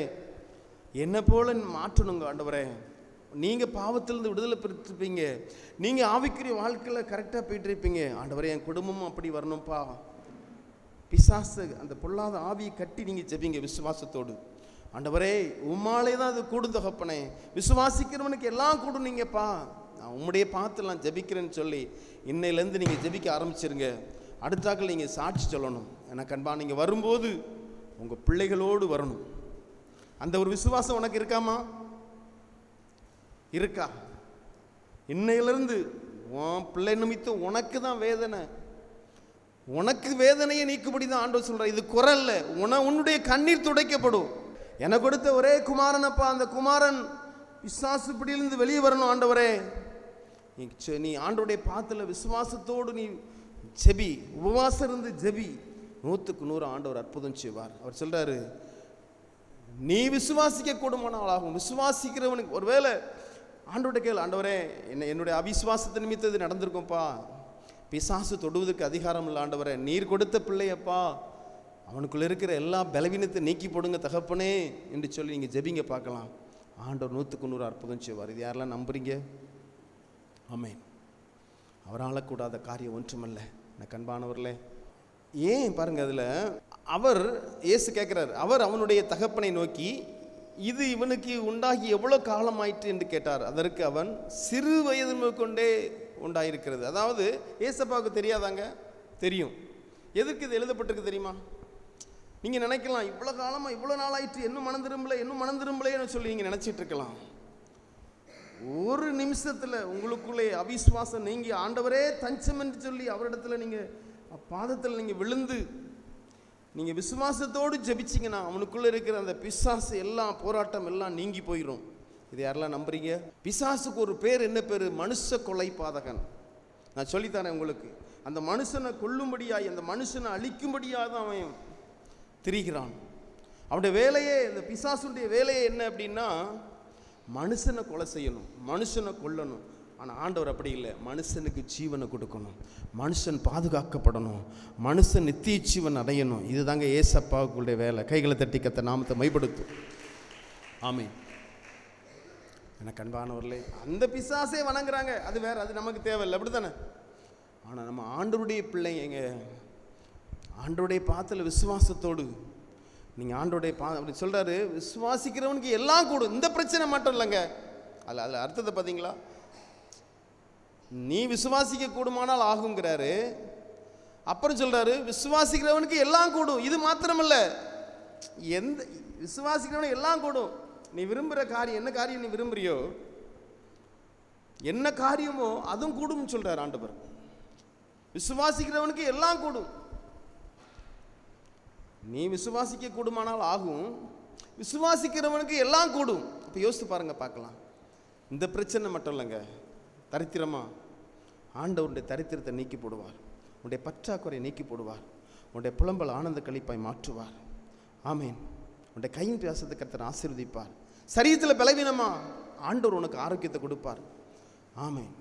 என்னை போல மாற்றணுங்க. ஆண்டவரே, நீங்கள் பாவத்திலிருந்து விடுதலை பெற்றிருப்பீங்க, நீங்கள் ஆவிக்குரிய வாழ்க்கையில் கரெக்டாக போயிட்டுருப்பீங்க. ஆண்டவரே, என் குடும்பமும் அப்படி வரணும்ப்பா. பிசாசு அந்த பொல்லாத ஆவியை கட்டி நீங்கள் ஜெபிங்க விசுவாசத்தோடு. ஆண்டவரே, உம்மாலே தான் அது கூடும் தகப்பனே, விசுவாசிக்கிறவனுக்கு எல்லாம் கூடும். நீங்கப்பா, நான் உம்முடைய பார்த்துலாம் ஜெபிக்கிறேன்னு சொல்லி இன்னையிலேருந்து நீங்கள் ஜெபிக்க ஆரம்பிச்சிருங்க. அடுத்தாக்கள் நீங்கள் சாட்சி சொல்லணும். எனக்கு அன்பா, நீங்கள் வரும்போது உங்கள் பிள்ளைகளோடு வரணும். அந்த ஒரு விசுவாசம் உனக்கு இருக்காமா? இருக்கா? இன்னையிலிருந்து உன் பிள்ளை நிமித்தம் உனக்கு தான் வேதனை, உனக்கு வேதனையை நீக்கும்படி தான் ஆண்டவர் சொல்கிறார். இது குரல்ல, உன்னுடைய கண்ணீர் துடைக்கப்படும். எனக்கு கொடுத்த ஒரே குமாரனப்பா, அந்த குமாரன் பிசாசு பிடியிலிருந்து வெளியே வரணும். ஆண்டவரே, நீ ஆண்டவருடைய பாத்தில் விசுவாசத்தோடு நீ ஜெபி, உபவாசம் இருந்து ஜெபி, 100க்கு 100 ஆண்டவர் அற்புதம் செய்வார். அவர் சொல்கிறாரு, நீ விசுவாசிக்க கூடுமானால் ஆகும். விசுவாசிக்கிறவனுக்கு ஒருவேளை ஆண்டவர்கிட்ட கேள், ஆண்டவரே, என்னுடைய அவிசுவாசத்தை நிமித்தம் இது நடந்திருக்கும்ப்பா, பிசாசு தொடுவதற்கு அதிகாரம் இல்லை. ஆண்டவரே, நீர் கொடுத்த பிள்ளையப்பா, அவனுக்குள்ளே இருக்கிற எல்லா பலவீனத்தை நீக்கி போடுங்க தகப்பனே என்று சொல்லி நீங்கள் ஜெபிங்க பார்க்கலாம். ஆண்டவர் 100க்கு 100 அற்புதம் செய்வார். இது யாரெல்லாம் நம்புறீங்க? ஆமென். அவரால் கூடாத காரியம் ஒன்றுமல்ல. நான் கண்பானவர்களே, ஏன் பாருங்க, அதில் அவர் இயேசு கேட்குறார், அவர் அவனுடைய தகப்பனை நோக்கி இது இவனுக்கு உண்டாகி எவ்வளோ காலம் ஆயிற்று என்று கேட்டார். அதற்கு அவன் சிறு வயது கொண்டே உண்டாயிருக்கிறது. அதாவது ஏசப்பாவுக்கு தெரியாதாங்க? தெரியும். எதற்கு இது எழுதப்பட்டிருக்கு தெரியுமா? நீங்கள் நினைக்கலாம், இவ்வளோ காலமாக இவ்வளோ நாள் ஆயிற்று, இன்னும் மனம் திரும்பலைன்னு சொல்லி நீங்கள் நினச்சிட்டு இருக்கலாம். ஒரு நிமிஷத்தில் உங்களுக்குள்ளே அவிசுவாசம் நீங்கி ஆண்டவரே தஞ்சம் என்று சொல்லி அவரிடத்துல நீங்கள் பாதத்தில் நீங்கள் விழுந்து நீங்கள் விசுவாசத்தோடு ஜெபிச்சிங்கன்னா அவனுக்குள்ளே இருக்கிற அந்த பிசாசு எல்லாம் போராட்டம் எல்லாம் நீங்கி போயிடும். இது யாரெல்லாம் நம்புறீங்க? பிசாசுக்கு ஒரு பேர், என்ன பேர்? மனுஷ கொலைபாதகன். நான் சொல்லித்தரேன் உங்களுக்கு. அந்த மனுஷனை கொல்லும்படியாய், அந்த மனுஷனை அழிக்கும்படியாக தான் அவன் திரிகிறான். அவனுடைய வேலையே, இந்த பிசாசுடைய வேலையே என்ன அப்படின்னா மனுஷனை கொலை செய்யணும், மனுஷனை கொல்லணும். ஆனால் ஆண்டவர் அப்படி இல்லை. மனுஷனுக்கு ஜீவனை கொடுக்கணும், மனுஷன் பாதுகாக்கப்படணும், மனுஷன் நித்திய ஜீவன் அடையணும். இதுதாங்க ஏசப்பாவுக்குடைய வேலை. கைகளை தட்டி கர்த்தர் நாமத்தை மைப்படுத்தும். ஆமென். எனக்கு அன்பானவர்களே, அந்த பிசாசே வணங்குறாங்க, அது வேற, அது நமக்கு தேவையில்லை, அப்படி தானே? ஆனால் நம்ம ஆண்டவருடைய பிள்ளைங்க, ஆண்டவருடைய பாத்தில் விசுவாசத்தோடு நீங்கள் ஆண்டோடைய அப்படி சொல்கிறாரு, விசுவாசிக்கிறவனுக்கு எல்லாம் கூடும். இந்த பிரச்சனை மட்டும் இல்லைங்க, அதில் அர்த்தத்தை பார்த்தீங்களா? நீ விசுவாசிக்க கூடுமானால் ஆகுங்கிறாரு. அப்புறம் சொல்கிறாரு விசுவாசிக்கிறவனுக்கு எல்லாம் கூடும். இது மாத்திரமில்லை, எந்த விசுவாசிக்கிறவனுக்கு எல்லாம் கூடும். நீ விரும்புகிற காரியம், என்ன காரியம் நீ விரும்புறியோ, என்ன காரியமோ அதுவும் கூடும் சொல்கிறார் ஆண்டவர். விசுவாசிக்கிறவனுக்கு எல்லாம் கூடும். நீ விசுவாசிக்க கூடுமானால் ஆகும், விசுவாசிக்கிறவனுக்கு எல்லாம் கூடும். இப்போ யோசித்து பாருங்க, பார்க்கலாம். இந்த பிரச்சனை மட்டும் இல்லைங்க, தரித்திரமா ஆண்டவருடைய தரித்திரத்தை நீக்கி போடுவார், உன்னுடைய பற்றாக்குறை நீக்கி போடுவார், உன்னுடைய புலம்பல் ஆனந்த கழிப்பாய் மாற்றுவார். ஆமேன். உன்னுடைய கையின் பியாசத்தை கர்த்தர் ஆசீர்வதிப்பார். சரீரத்தில் பலவீனமா ஆண்டவர் உனக்கு ஆரோக்கியத்தை கொடுப்பார். ஆமேன்.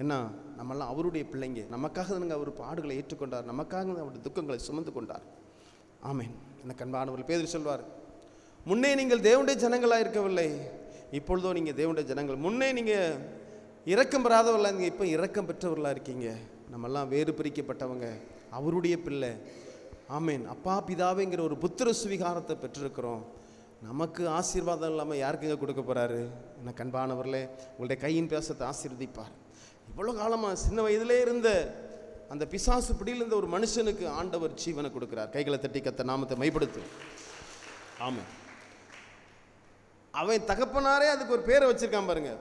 ஏன்னா நம்மெல்லாம் அவருடைய பிள்ளைங்க. நமக்காக அவர் பாடுகளை ஏற்றுக்கொண்டார், நமக்காக அவருடைய துக்கங்களை சுமந்து கொண்டார். ஆமேன். எனக்கு அன்பானவர்கள், பேதுரு சொல்வார், முன்னே நீங்கள் தேவனுடைய ஜனங்களாக இருக்கவில்லை, இப்பொழுதோ நீங்கள் தேவனுடைய ஜனங்கள். முன்னே நீங்கள் இரக்கம் பெறாதவர்களாக இருந்தீங்க, இப்போ இரக்கம் பெற்றவர்களாக இருக்கீங்க. நம்மெல்லாம் வேறு பிரிக்கப்பட்டவங்க, அவருடைய பிள்ளை. ஆமேன். அப்பா பிதாவேங்கிற ஒரு புத்திர சுவிகாரத்தை பெற்றிருக்கிறோம். நமக்கு ஆசீர்வாதம் இல்லாமல் யாருக்குங்க கொடுக்க போகிறாரு? எனக்கு அன்பானவர்களே, உங்களுடைய கையின் பேசத்தை ஆசீர்வதிப்பார். இவ்வளோ காலமாக சின்ன வயதிலே இருந்த அந்த பிசாசு பிடியில் இருந்த ஒரு மனுஷனுக்கு ஆண்டவர் ஜீவனை கொடுக்கிறார். கைகளை தட்டி கர்த்தர் நாமத்தை மைப்படுத்தும். ஆமாம். அவன் தகப்பனாரே அதுக்கு ஒரு பேரை வச்சிருக்கான் பாருங்க,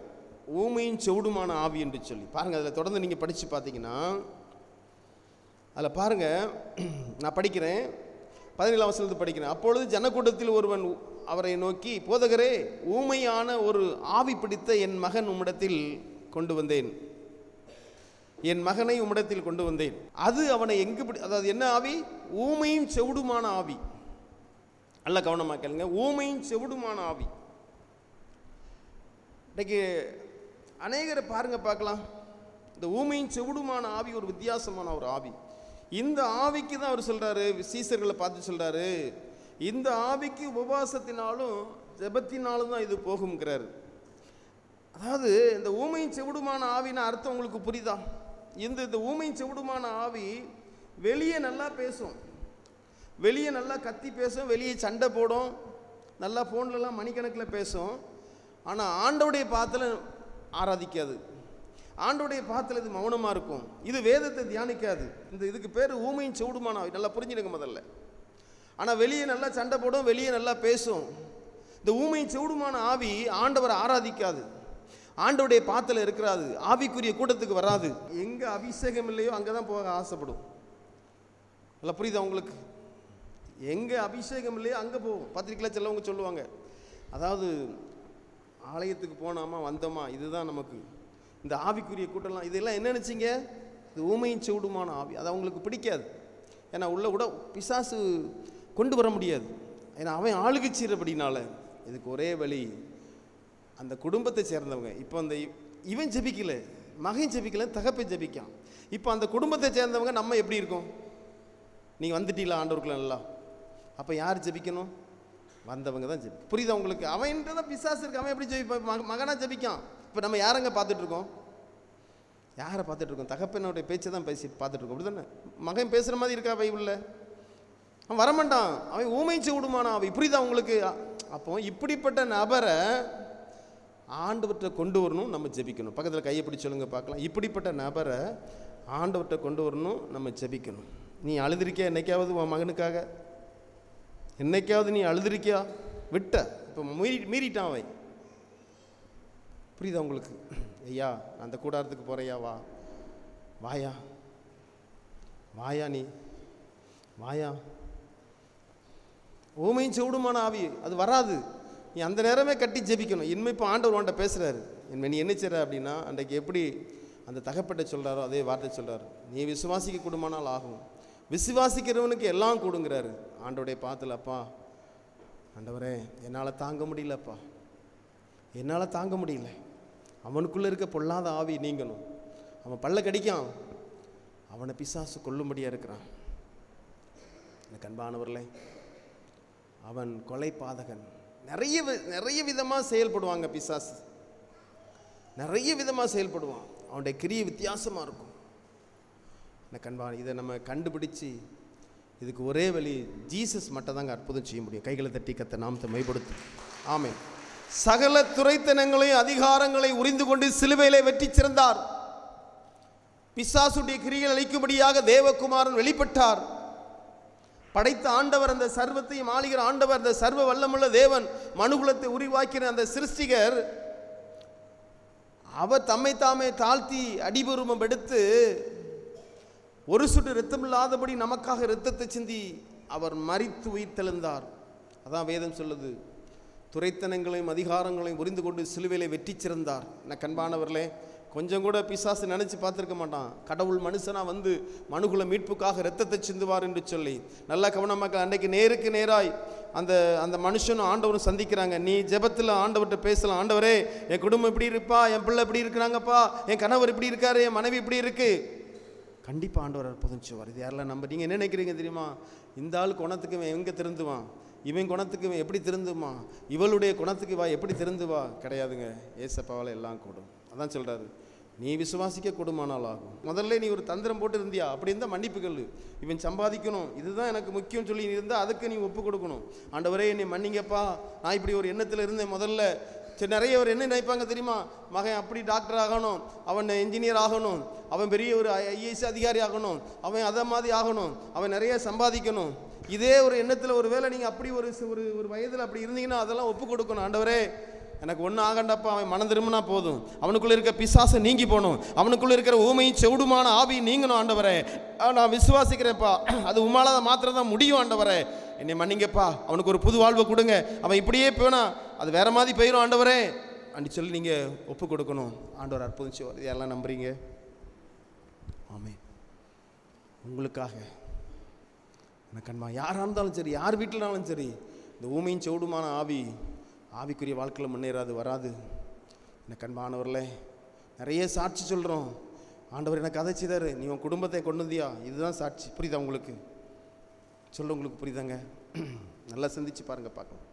ஊமையின் செவுடுமான ஆவி என்று சொல்லி. பாருங்க, அதில் தொடர்ந்து நீங்கள் படித்து பார்த்தீங்கன்னா அதில் பாருங்க, நான் படிக்கிறேன், 17ஆம் வசனத்தை படிக்கிறேன். அப்பொழுது ஜனக்கூட்டத்தில் ஒருவன் அவரை நோக்கி, போதகரே, ஊமையான ஒரு ஆவி பிடித்த என் மகன் உம்மிடத்தில் கொண்டு வந்தேன், என் மகனை உம்மிடத்தில் கொண்டு வந்தேன். அது அவனை எங்கு அதாவது என்ன ஆவி? ஊமையும் செவுடுமான ஆவி. நல்ல கவனமாக கேளுங்க, ஊமையும் செவுடுமான ஆவி. இன்னைக்கு அநேகரை பாருங்க, பார்க்கலாம். இந்த ஊமையும் செவுடுமான ஆவி ஒரு வித்தியாசமான ஒரு ஆவி. இந்த ஆவிக்கு தான் அவர் சொல்றாரு, சீசர்களை பார்த்து சொல்றாரு, இந்த ஆவிக்கு உபவாசத்தினாலும் ஜெபத்தினாலும் தான் இது போகும்ங்கிறாரு. அதாவது இந்த ஊமையும் செவுடுமான ஆவினா அர்த்தம் உங்களுக்கு புரியுதா? இந்த ஊமையும் செவுடுமான ஆவி வெளியே நல்லா பேசும், வெளியே நல்லா கத்தி பேசும், வெளியே சண்டை போடும், நல்லா ஃபோன்லலாம் மணிக்கணக்கில் பேசும். ஆனால் ஆண்டவுடைய பாத்தில் ஆராதிக்காது, ஆண்டோடைய பாத்தில் இது மௌனமாக இருக்கும், இது வேதத்தை தியானிக்காது. இதுக்கு பேர் ஊமையின் செவுடுமான ஆவி. நல்லா புரிஞ்சுடுங்க முதல்ல. ஆனால் வெளியே நல்லா சண்டை போடும், வெளியே நல்லா பேசும். இந்த ஊமையின் செவுடுமான ஆவி ஆண்டவரை ஆராதிக்காது, ஆண்டோடைய பாத்தில் இருக்கிறாது, ஆவிக்குரிய கூட்டத்துக்கு வராது. எங்கே அபிஷேகம் இல்லையோ அங்கே தான் போக ஆசைப்படும். நல்லா புரியுதா உங்களுக்கு? எங்கே அபிஷேகம் இல்லையோ அங்கே போகும். பத்திரிக்கையில் சிலவங்க சொல்லுவாங்க, அதாவது ஆலயத்துக்கு போனாமா வந்தோமா, இதுதான் நமக்கு இந்த ஆவிக்குரிய கூட்டம்லாம். இதெல்லாம் என்ன நினச்சிங்க? இது ஊமையின் செவுடுமான ஆவி. அது அவங்களுக்கு பிடிக்காது. ஏன்னா உள்ள கூட பிசாசு கொண்டு வர முடியாது. ஏன்னா அவன் ஆளுகை செய்கிறபடினால இதுக்கு ஒரே வழி, அந்த குடும்பத்தை சேர்ந்தவங்க. இப்போ அந்த இவன் ஜெபிக்கல, மகன் ஜெபிக்கல, தகப்பை ஜெபிக்கான். இப்போ அந்த குடும்பத்தை சேர்ந்தவங்க நம்ம எப்படி இருக்கோம்? நீங்கள் வந்துட்டீங்களா ஆண்டவருக்குள்ள? நல்லா அப்போ யார் ஜெபிக்கணும்? வந்தவங்க தான் ஜெபிக்கணும். புரியுதா உங்களுக்கு? அவன்கிட்ட தான் பிசாசு இருக்கு. அவன் எப்படி ஜெபிப்பான்? மகனாக ஜெபிக்கான். இப்போ நம்ம யாரங்க பார்த்துட்ருக்கோம்? யாரை பார்த்துட்ருக்கோம்? தகப்பனுடைய பேச்சை தான் பேசி பார்த்துட்ருக்கோம். அப்படி தானே? மகன் பேசுகிற மாதிரி இருக்கா பைபிளில்? அவன் வரமாட்டான். அவன் ஊமைச்சு விடுமானா? அவன் புரியுதா உங்களுக்கு? அப்போ இப்படிப்பட்ட நபரை ஆண்டவர்கிட்ட கொண்டு வரணும், நம்ம ஜெபிக்கணும். பக்கத்தில் கையை பிடிச்சி சொல்லுங்க பார்க்கலாம். இப்படிப்பட்ட நபரை ஆண்டவர்கிட்ட கொண்டு வரணும், நம்ம ஜெபிக்கணும். நீ அழுதுருக்கியா என்னைக்காவது உன் மகனுக்காக? என்னைக்காவது நீ அழுதுருக்கியா? விட்ட இப்போ மீறிட்டான் அவன். புரியுதா உங்களுக்கு? ஐயா நான் அந்த கூடாரத்துக்கு போகிறையா, வாயா வாயா, நீ வாயா. ஊமையும் செவிடுமான ஆவி அது வராது. நீ அந்த நேரமே கட்டி ஜெபிக்கணும். இனிமே இப்போ ஆண்டவர் உன்ட்ட பேசுகிறாரு. இனிமே நீ என்ன செய்கிற அப்படின்னா, அன்றைக்கு எப்படி அந்த தகப்பட்ட சொல்கிறாரோ அதே வார்த்தை சொல்கிறார். நீ விசுவாசிக்க கூடுமானால் ஆகும், விசுவாசிக்கிறவனுக்கு எல்லாம் கூடுங்கிறாரு. ஆண்டவருடைய பாத்தில், அப்பா ஆண்டவரே என்னால் தாங்க முடியலப்பா, என்னால் தாங்க முடியல. அவனுக்குள்ளே இருக்க பொல்லாத ஆவி நீங்கணும். அவன் பல்ல கடிக்கான், அவனை பிசாசு கொல்லும்படியாக இருக்கிறான். எனக்கு அன்பானவர்களே, அவன் கொலை பாதகன். நிறைய விதமாக செயல்படுவாங்க பிசாசு, நிறைய விதமாக செயல்படுவான். அவனுடைய கிரியை வித்தியாசமாக இருக்கும். எனக்கு அன்பான, இதை நம்ம கண்டுபிடிச்சி இதுக்கு ஒரே வழி, ஜீசஸ் மட்டும் தாங்க அற்புதம் செய்ய முடியும். கைகளை தட்டி கத்த நாமத்தை மைப்படுத்தும். ஆமென். சகல துரைத்தனங்களையும் அதிகாரங்களை உரிந்து கொண்டு சிலுவையிலே வெற்றி சிறந்தார். பிசாசுடைய கிரியை அழிக்கும்படியாக தேவகுமாரன் வெளிப்பட்டார். படைத்த ஆண்டவர், அந்த சர்வத்தையும் ஆளுகிற ஆண்டவர், அந்த சர்வ வல்லமுள்ள தேவன், மனுகுலத்தை உருவாக்கின அந்த சிருஷ்டிகர், அவர் தம்மை தாமே தாழ்த்தி அடிபுருமம் எடுத்து ஒரு சுட்டு இரத்தம் இல்லாதபடி நமக்காக இரத்தத்தை சிந்தி அவர் மரித்து உயிர்த்தெழுந்தார். அதான் வேதம் சொல்லுது, துரைத்தனங்களையும் அதிகாரங்களையும் புரிந்து கொண்டு சிலுவையிலே வெற்றி சிறந்தார். என்ன கண்பானவர்களே, கொஞ்சம் கூட பிசாசு நினச்சி பார்த்துருக்க மாட்டான் கடவுள் மனுஷனாக வந்து மனுகுல மீட்புக்காக இரத்தத்தை சிந்துவார் என்று சொல்லி. நல்லா கவனமாக, அன்றைக்கு நேருக்கு நேராய் அந்த மனுஷனும் ஆண்டவரும் சந்திக்கிறாங்க. நீ ஜெபத்தில் ஆண்டவர்கிட்ட பேசலாம், ஆண்டவரே என் குடும்பம் இப்படி இருப்பா, என் பிள்ளை இப்படி இருக்கிறாங்கப்பா, என் கணவர் இப்படி இருக்காரு, என் மனைவி இப்படி இருக்கு. கண்டிப்பாக ஆண்டவர் அற்புதம் செய்வார். இது யாரெல்லாம் நம்ப. நீங்கள் என்ன நினைக்கிறீங்க தெரியுமா? இந்த ஆள் குணத்துக்கு இவன் எங்கே திருந்துவான், இவன் குணத்துக்கு இவன் எப்படி திருந்துமா, இவளுடைய குணத்துக்கு வா எப்படி திருந்துவா? கிடையாதுங்க. ஏசப்பாவால் எல்லாம் கூடும். அதான் சொல்கிறாரு, நீ விசுவாசிக்க கூடுமானால் ஆகும். முதல்ல நீ ஒரு தந்திரம் போட்டு இருந்தியா, அப்படி இருந்தால் மன்னிப்புகள். இவன் சம்பாதிக்கணும், இதுதான் எனக்கு முக்கியம் சொல்லி இருந்தால் அதுக்கு நீ ஒப்பு கொடுக்கணும். ஆண்டவரே என்னை மன்னிங்கப்பா, நான் இப்படி ஒரு எண்ணத்தில் இருந்தேன் முதல்ல. சரி, நிறைய பேர் என்ன நினைப்பாங்க தெரியுமா? மகன் அப்படி டாக்டர் ஆகணும், அவன் என்ஜினியர் ஆகணும், அவன் பெரிய ஒரு ஐஏஎஸ் அதிகாரி ஆகணும், அவன் அதை மாதிரி ஆகணும், அவன் நிறைய சம்பாதிக்கணும். இதே ஒரு எண்ணத்தில் ஒரு வேளை நீங்கள் அப்படி ஒரு வயதில் அப்படி இருந்தீங்கன்னா அதெல்லாம் ஒப்பு கொடுக்கணும். ஆண்டவரே எனக்கு ஒன்றும் ஆகண்டப்பா, அவன் மனம் திரும்பினா போதும், அவனுக்குள்ளே இருக்க பிசாசை நீங்கி போகணும், அவனுக்குள்ளே இருக்கிற ஊமையும் செவிடுமான ஆவி நீங்கணும். ஆண்டவரே நான் விசுவாசிக்கிறேன்ப்பா, அது உமால மாத்திரம் தான் முடியும். ஆண்டவரே என்னை மன்னிங்கப்பா, அவனுக்கு ஒரு புது வாழ்வை கொடுங்க, அவன் இப்படியே போனா அது வேற மாதிரி போயிடும் ஆண்டவரே அப்படி சொல்லி நீங்கள் ஒப்பு கொடுக்கணும். ஆண்டவர் அற்புதம் செய்வார். இதெல்லாம் நம்புறீங்க? ஆமென். உங்களுக்காக எனக்கு அன்பா, யாராக இருந்தாலும் சரி, யார் வீட்டில்னாலும் சரி, இந்த ஊமையும் செவிடுமான ஆவிக்குரிய வாழ்க்கையில் முன்னேறாது, வராது. எனக்கு அன்பானவர்களே, நிறைய சாட்சி சொல்கிறோம். ஆண்டவர் எனக்கு அதை செய்தார், நீ உன் குடும்பத்தை கொண்டு வந்தியா, இதுதான் சாட்சி. புரியுதா உங்களுக்கு? சொல்ல உங்களுக்கு புரியுதாங்க? நல்லா சிந்திச்சு பாருங்க, பார்க்கலாம்.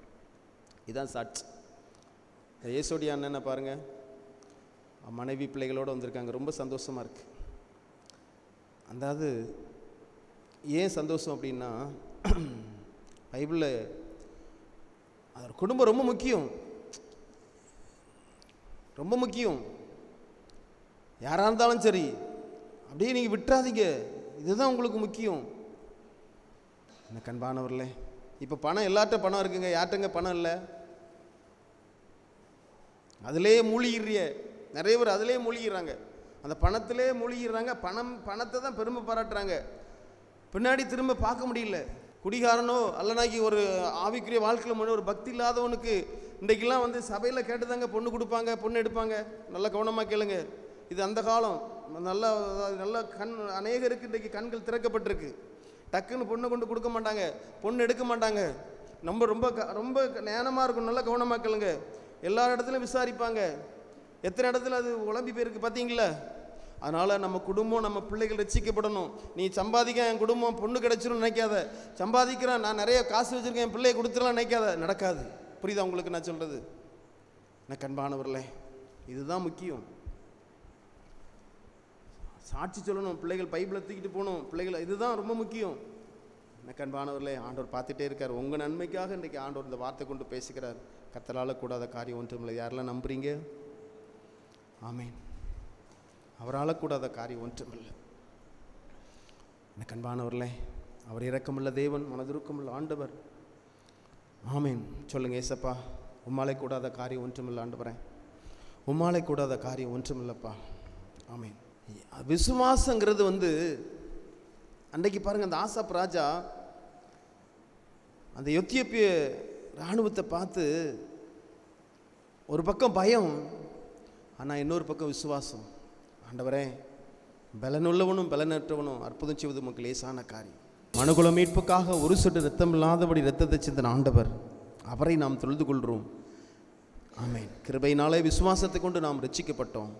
இதுதான் சாட்சி. இயேசுடைய அண்ணனை பாருங்கள், மனைவி பிள்ளைகளோடு வந்திருக்காங்க, ரொம்ப சந்தோஷமாக இருக்குது. அதாவது ஏன் சந்தோஷம் அப்படின்னா, பைபிளில் அது குடும்பம் ரொம்ப முக்கியம், ரொம்ப முக்கியம். யாராக இருந்தாலும் சரி அப்படியே நீங்கள் விட்டுறாதீங்க, இதுதான் உங்களுக்கு முக்கியம். என்ன கண்பானவர்களே, இப்போ பணம் எல்லார்ட்ட பணம் இருக்குங்க, யார்கிட்டங்க பணம் இல்லை? அதிலே மூழ்கிறிய நிறைய பேர், அதிலே மூழ்கிறாங்க, அந்த பணத்திலே மூழ்கிறாங்க. பணத்தை தான் பெருமை பாராட்டுறாங்க, பின்னாடி திரும்ப பார்க்க முடியல. குடிகாரனோ அல்லனாக்கி ஒரு ஆவிக்குரிய வாழ்க்கையில் முன்னே ஒரு பக்தி இல்லாதவனுக்கு இன்றைக்கெல்லாம் வந்து சபையில் கேட்டுதாங்க பொண்ணு கொடுப்பாங்க, பொண்ணு எடுப்பாங்க. நல்லா கவனமாக கேளுங்க, இது அந்த காலம். நல்ல கண் அநேகருக்கு இன்றைக்கு கண்கள் திறக்கப்பட்டிருக்கு. டக்குன்னு பொண்ணை கொண்டு கொடுக்க மாட்டாங்க, பொண்ணு எடுக்க மாட்டாங்க. ரொம்ப நேனமாக இருக்கும். நல்லா கவனமாக கேளுங்க. எல்லா இடத்துலையும் விசாரிப்பாங்க. எத்தனை இடத்துல அது உழம்பி போயிருக்கு பார்த்தீங்களா? அதனால் நம்ம குடும்பம், நம்ம பிள்ளைகள் ரட்சிக்கப்படணும். நீ சம்பாதிக்க என் குடும்பம் பொண்ணு கிடைச்சிரும் நினைக்காத. சம்பாதிக்கிறேன், நான் நிறைய காசு வச்சுருக்கேன், என் பிள்ளையை கொடுத்துடலாம் நினைக்காத. நடக்காது. புரியுதா உங்களுக்கு நான் சொல்கிறது? எனக்கு அன்பானவர்களே, இதுதான் முக்கியம். சாட்சி சொல்லணும், பிள்ளைகள் பைபிளை தூக்கிட்டு போகணும், பிள்ளைகள், இதுதான் ரொம்ப முக்கியம். எனக்கு அன்பானவர்களே, ஆண்டவர் பார்த்துட்டே இருக்கார். உங்கள் நன்மைக்காக இன்றைக்கி ஆண்டவர் இந்த வார்த்தை கொண்டு பேசுகிறார். கர்த்தரால் கூடாத காரியம் ஒன்றும் இல்லை. யாரெல்லாம் நம்புறீங்க? ஆமேன். அவரால் கூடாத காரியம் ஒன்றுமில்லை. எனக்கு அன்பானவர்களே, அவர் இரக்கமுள்ள தேவன், மனதுருக்கமுள்ள ஆண்டவர். ஆமேன். சொல்லுங்கள், ஏசப்பா, உம்மாலை கூடாத காரியம் ஒன்றுமில்லை ஆண்டவரே, உம்மாலை கூடாத காரியம் ஒன்றுமில்லைப்பா. ஆமேன். விசுவாசங்கிறது அன்றைக்கு பாருங்கள், அந்த ஆசாப் ராஜா அந்த எத்தியோப்பிய இராணுவத்தை பார்த்து ஒரு பக்கம் பயம், ஆனால் இன்னொரு பக்கம் விசுவாசம். ஆண்டவரே, பலனுள்ளவனும் பலனற்றவனும் அற்புதம் செய்வது உமக்கு லேசான காரியம். மனுகுல மீட்புக்காக ஒரு சொட்டு ரத்தம் இல்லாதபடி ரத்தத்தை சிந்தின ஆண்டவர், அவரை நாம் தொழுது கொள்கிறோம். ஆமேன். கிருபையினாலே விசுவாசத்தை கொண்டு நாம் ரட்சிக்கப்பட்டோம்.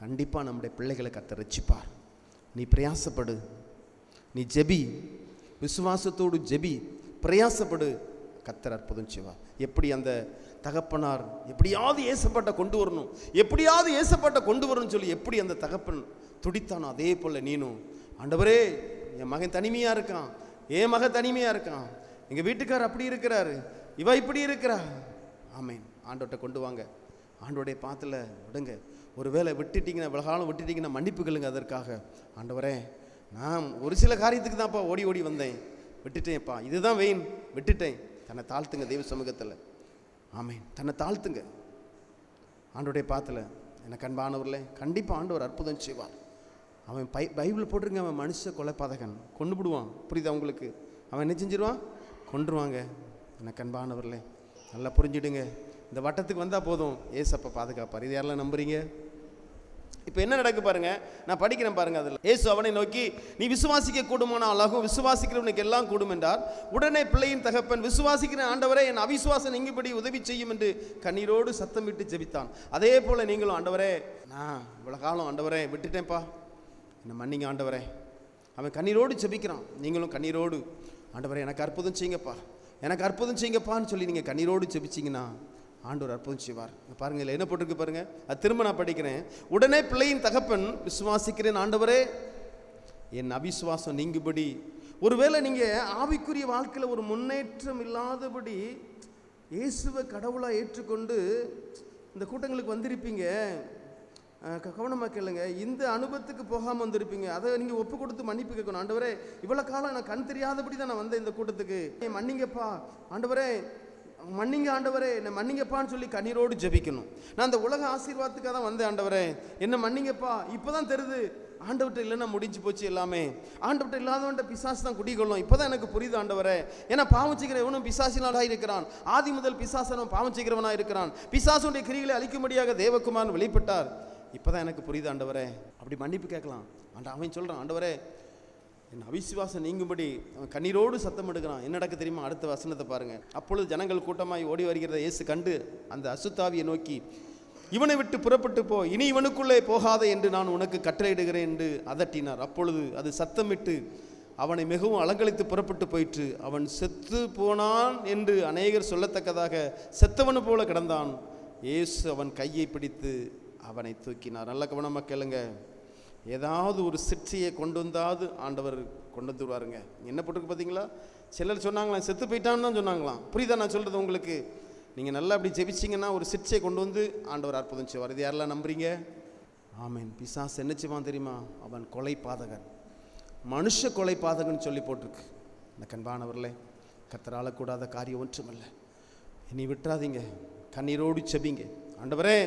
கண்டிப்பாக நம்முடைய பிள்ளைகளை கர்த்தர் ரட்சிப்பார். நீ பிரயாசப்படு, நீ ஜெபி, விசுவாசத்தோடு ஜெபி, பிரயாசப்படு, கர்த்தர் அற்புதம் செய்வார். எப்படி அந்த தகப்பனார் எப்படியாவது ஏசப்பட்ட கொண்டு வரணும், எப்படியாவது ஏசப்பட்ட கொண்டு வரணும்னு சொல்லி எப்படி அந்த தகப்பன் துடித்தானோ, அதே போல் நீனும், ஆண்டவரே, என் மகன் தனிமையாக இருக்கான், என் மகன் தனிமையாக இருக்கான், எங்கள் வீட்டுக்கார் அப்படி இருக்கிறாரு, இவ இப்படி இருக்கிறா. ஆமேன். ஆண்டவர்கிட்ட கொண்டு வாங்க, ஆண்டோடைய பாத்தில் விடுங்க. ஒரு வேளை விட்டுட்டிங்கன்னா, விலகாலம் விட்டுட்டிங்கன்னா மன்னிப்பு கேளுங்க. அதற்காக, ஆண்டவரே, நான் ஒரு சில காரியத்துக்கு தான்ப்பா ஓடி ஓடி வந்தேன், விட்டுட்டேன்ப்பா, இதுதான் வெயின், விட்டுட்டேன். தன்னை தாழ்த்துங்க தெய்வ சமூகத்தில். ஆமேன். தன்னை தாழ்த்துங்க ஆண்டோடைய பாத்தில். எனக்கு அன்பானவர்களே, கண்டிப்பாக ஆண்டவர் அற்புதம் செய்வார். அவன் பைபிள் போட்டிருங்க, அவன் மனுஷ கொலைபாதகன், கொண்டு விடுவான். புரியுதா உங்களுக்கு? அவன் என்ன செஞ்சிருவான்? கொன்றுவாங்க. எனக்கு அன்பானவர்களே, நல்லா புரிஞ்சுடுங்க. இந்த வட்டத்துக்கு வந்தால் போதும், ஏசப்பா பாதுகாப்பார். இது யாரெல்லாம் நம்புறீங்க? இப்போ என்ன நடக்கு பாருங்க, நான் படிக்கிறேன் பாருங்க. அதில் ஏசு அவனை நோக்கி, நீ விசுவாசிக்க கூடுமானால் அழகும், விசுவாசிக்கிறவனுக்கு எல்லாம் கூடும் என்றார். உடனே பிள்ளையின் தகப்பன், விசுவாசிக்கிற ஆண்டவரே, என் அவிசுவாசம் நீங்கும்படி உதவி செய்யும் என்று கண்ணீரோடு சத்தம் விட்டு ஜெபித்தான். அதே போல் நீங்களும், ஆண்டவரே, நான் இவ்வளோ காலம் ஆண்டவரே விட்டுட்டேன்ப்பா, என்னை மன்னிங்க ஆண்டவரே. அவன் கண்ணீரோடு ஜெபிக்கிறான். நீங்களும் கண்ணீரோடு, ஆண்டவரே எனக்கு அற்புதம் செய்யுங்கப்பா, எனக்கு அற்புதம் செய்யுங்கப்பான்னு சொல்லி நீங்கள் கண்ணீரோடு ஜெபிச்சிங்கன்னா ஆண்டவர் அற்புதம் செய்வார். பாருங்கள், என்ன போட்டிருக்கு பாருங்கள். அது திரும்ப நான் படிக்கிறேன். உடனே பிள்ளையின் தகப்பன், விசுவாசிக்கிறேன் ஆண்டவரே, என் அவிசுவாசம் நீங்கும்படி. ஒருவேளை நீங்கள் ஆவிக்குரிய வாழ்க்கையில் ஒரு முன்னேற்றம் இல்லாதபடி இயேசுவை கடவுளாக ஏற்றுக்கொண்டு இந்த கூட்டங்களுக்கு வந்திருப்பீங்க. கவனமாக கேளுங்க, இந்த அனுபவத்துக்கு போகாமல் வந்திருப்பீங்க. அதை நீங்கள் ஒப்பு கொடுத்து மன்னிப்பு கேட்கணும். ஆண்டவரே, இவ்வளோ காலம் நான் கண் தெரியாதபடி தான் நான் வந்தேன் இந்த கூட்டத்துக்கு, மன்னிங்கப்பா ஆண்டவரே, மன்னிங்க ஆண்டவரே, என்னை மன்னிங்கப்பான்னு சொல்லி கண்ணீரோடு ஜெபிக்கணும். நான் அந்த உலக ஆசீர்வாதத்துக்காக தான் வந்தேன் ஆண்டவரே, என்ன மன்னிங்கப்பா. இப்போ தான் தெரியுது, ஆண்டவர்கிட்ட இல்லைன்னா முடிஞ்சு போச்சு எல்லாமே. ஆண்டவர்கிட்ட இல்லாதவன்ட்ட பிசாசு தான் குடிக்கொள்ளும். இப்போ தான் எனக்கு புரியுது ஆண்டவரே. ஏன்னா பாவம் செய்கிற இவனும் பிசாசினாலாக இருக்கிறான். ஆதி முதல் பிசாசனும் பாவம் செய்கிறவனாக இருக்கிறான். பிசாசுடைய கிரிகளை அழிக்கும்படியாக தேவகுமாரன் வெளிப்பட்டார். இப்போ தான் எனக்கு புரியுது ஆண்டவரே. அப்படி மன்னிப்பு கேட்கலாம். அவன் சொல்கிறான், ஆண்டவரே, என் அவிசுவாசம் நீங்கும்படி. அவன் கண்ணீரோடு சத்தம் எடுக்கிறான். என்ன நடக்க தெரியுமா? அடுத்த வசனத்தை பாருங்கள். அப்பொழுது ஜனங்கள் கூட்டமாய் ஓடி வருகிறத இயேசு கண்டு அந்த அசுத்தாவியை நோக்கி, இவனை விட்டு புறப்பட்டு போ, இனி இவனுக்குள்ளே போகாதே என்று நான் உனக்கு கட்டளையிடுகிறேன் என்று அதட்டினார். அப்பொழுது அது சத்தமிட்டு அவனை மிகவும் அலங்கழித்து புறப்பட்டு போயிற்று. அவன் செத்து போனான் என்று அநேகர் சொல்லத்தக்கதாக செத்தவனு போல கிடந்தான். இயேசு அவன் கையை பிடித்து அவனை தூக்கினார். நல்ல கவனமாக கேளுங்க. ஏதாவது ஒரு சிற்சையை கொண்டு வந்தாவது ஆண்டவர் கொண்டு வந்துருவாருங்க. என்ன போட்டிருக்கு பார்த்தீங்களா? சிலர் சொன்னாங்களாம் செத்து போயிட்டான்னு தான் சொன்னாங்களாம். புரியுதா நான் சொல்கிறது உங்களுக்கு? நீங்கள் நல்லா அப்படி ஜெபிச்சிங்கன்னா ஒரு சிற்சையை கொண்டு வந்து ஆண்டவர் அற்புதம் செய்வார். இது யாரெல்லாம் நம்புறீங்க? ஆமேன். பிசாசு என்ன செய்வான் தெரியுமா? அவன் கொலை பாதகன், மனுஷ கொலை பாதகன் சொல்லி போட்டிருக்கு. இந்த கண்பானவர்களே, கர்த்தரால் கூடாத காரியம் ஒன்றுமில்லை. இனி விட்டுறாதீங்க, கண்ணீரோடு செபிங்க. ஆண்டவரே,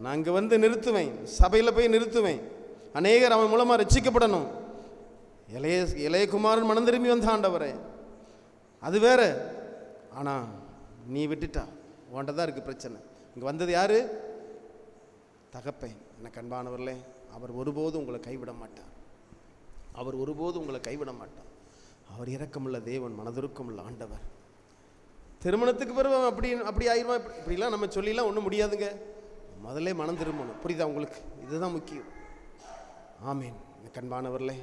நான் இங்கே வந்து நிறுத்துவேன், சபையில் போய் நிறுத்துவேன், அநேகர் அவன் மூலமாக ரட்சிக்கப்படணும். இளையகுமாரன் மனம் திரும்பி வந்த ஆண்டவரே, அது வேற. ஆனால் நீ விட்டுட்டா, உன்ட்ட தான் இருக்குது பிரச்சனை. இங்கே வந்தது யாரு? தகப்பேன். எனக்கு அன்பானவர்களே, அவர் ஒருபோதும் உங்களை கைவிட மாட்டார். அவர் ஒருபோதும் உங்களை கைவிட மாட்டார். அவர் இரக்கமுள்ள தேவன், மனதுருக்கமுள்ள ஆண்டவர். திருமணத்துக்கு பிறகு அப்படி ஆயிடுமா? இப்படிலாம் நம்ம சொல்லிலாம் ஒன்றும் முடியாதுங்க. முதல்ல மனம் திரும்பணும். புரியுதா உங்களுக்கு? இதுதான் முக்கியம். ஆமீன். கண்பானவர்களே,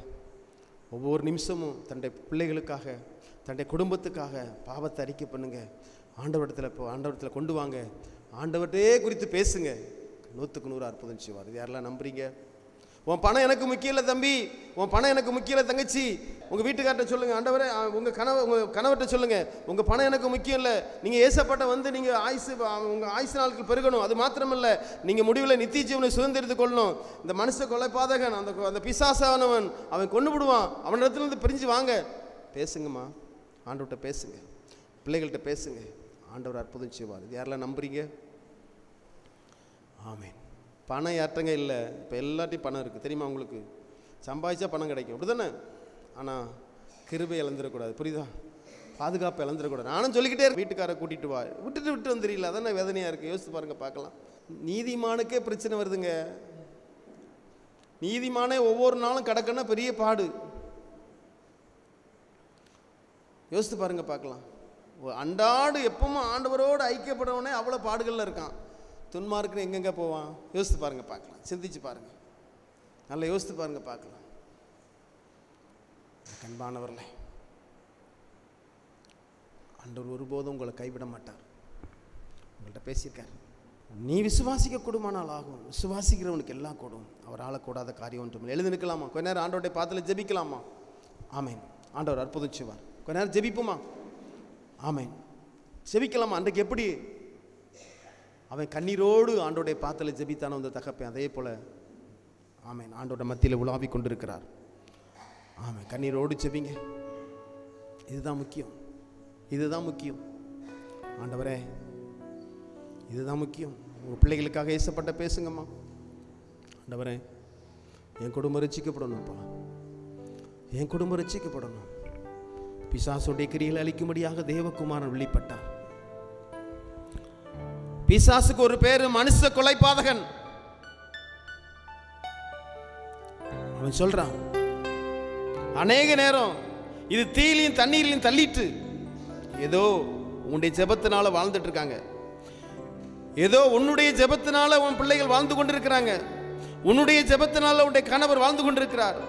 ஒவ்வொரு நிமிஷமும் தன்னுடைய பிள்ளைகளுக்காக, தன்னுடைய குடும்பத்துக்காக பாவத்தை அறிக்கை பண்ணுங்க. ஆண்டவரத்தில் கொண்டு வாங்க. ஆண்டவர்கிட்டே குறித்து பேசுங்க. 100க்கு 100 அற்புதம் செய்வார். இது யாரெல்லாம் நம்புறீங்க? உன் பணம் எனக்கு முக்கியம் இல்லை தம்பி, உன் பணம் எனக்கு முக்கியம் இல்லை தங்கச்சி. உங்கள் வீட்டுக்கார்ட்ட சொல்லுங்கள், ஆண்டவரே உங்கள் கணவர்கிட்ட சொல்லுங்கள், உங்கள் பணம் எனக்கு முக்கியம் இல்லை. நீங்கள் ஏசப்பட்ட வந்து நீங்கள் உங்கள் ஆயுசு நாட்கள் பெருகணும். அது மாத்திரமில்லை, நீங்கள் முடிவில் நித்திய ஜீவனை சுதந்திரித்து கொள்ளணும். இந்த மனுஷ கொலைபாதகன், அந்த பிசாசானவன், அவன் கொண்டு விடுவான். அவனிடத்துலேருந்து பிரிஞ்சு வாங்க. பேசுங்கம்மா, ஆண்டவர்கிட்ட பேசுங்க, பிள்ளைகள்கிட்ட பேசுங்க. ஆண்டவர் அற்புதம் செய்வார். இது யாரெல்லாம் நம்புறீங்க? ஆமேன். பணம் யார்ட்டங்க இல்லை? இப்போ எல்லாத்தையும் பணம் இருக்குது தெரியுமா உங்களுக்கு? சம்பாதிச்சா பணம் கிடைக்கும், அப்படி தானே? ஆனால் கிருபை இழந்துடக்கூடாது, புரியுதா? பாதுகாப்பு இழந்துடக்கூடாது. நானும் சொல்லிக்கிட்டே வீட்டுக்காரை கூட்டிகிட்டு வா, விட்டு வந்துடல. அதானே வேதனையாக இருக்குது. யோசித்து பாருங்கள், பார்க்கலாம். நீதிமானுக்கே பிரச்சனை வருதுங்க. நீதிமானே ஒவ்வொரு நாளும் கடக்கன்னா பெரிய பாடு. யோசித்து பாருங்க, பார்க்கலாம். அன்றாடு எப்பவும் ஆண்டவரோடு ஐக்கியப்படுறவனே அவ்வளோ பாடுகளில் இருக்கான். துன்மார்க்குன்னு எங்கெங்கே போவான்? யோசித்து பாருங்க, பார்க்கலாம். சிந்திச்சு பாருங்க, நல்லா யோசித்து பாருங்க, பார்க்கலாம். கண்பானவர்களே, ஆண்டவர் ஒருபோதும் உங்களை கைவிட மாட்டார். உங்கள்கிட்ட பேசியிருக்கார். நீ விசுவாசிக்க கூடுமானால் ஆகும், விசுவாசிக்கிறவனுக்கு எல்லாம் கூடும். அவரால் கூடாத காரியம் ஒன்றும். எழுதி நிற்கலாமா? கொஞ்ச நேரம் ஆண்டவருடைய பாதத்தில் ஜெபிக்கலாமா? ஆமேன். ஆண்டவர் அற்புதம் செய்வார். கொஞ்ச நேரம் ஜெபிப்போமா? ஆமேன். ஜெபிக்கலாமா? அன்றைக்கு எப்படி அவன் கண்ணீரோடு ஆண்டோடைய பாத்தில் ஜெபித்தான அந்த தகப்பேன், அதே போல் ஆமேன் ஆண்டோட மத்தியில் உலாவி கொண்டிருக்கிறார். ஆமேன். கண்ணீரோடு ஜெபிங்க. இதுதான் முக்கியம், இதுதான் முக்கியம். ஆண்டவரே, இதுதான் முக்கியம். உங்கள் பிள்ளைகளுக்காக ஏசப்பட்ட பேசுங்கம்மா. ஆண்டவரே, என் குடும்பம் ரட்சிக்கப்படணும்ப்பா, என் குடும்பம் ரட்சிக்கப்படணும். பிசாசுடைய கிரிகளை அளிக்கும்படியாக தேவகுமாரன் வெளிப்பட்டார். பிசாசுக்கு ஒரு பேரு மனுஷ கொலைபாதகன். அவன் சொல்றான், அநேக நேரம் இது தீயிலையும் தண்ணீரிலையும் தள்ளிட்டு ஏதோ உன்னுடைய ஜெபத்தினால வாழ்ந்துட்டு இருக்காங்க. ஏதோ உன்னுடைய ஜெபத்தினால உன் பிள்ளைகள் வாழ்ந்து கொண்டிருக்கிறாங்க. உன்னுடைய ஜெபத்தினால உன்னுடைய கணவர் வாழ்ந்து கொண்டிருக்கிறார்.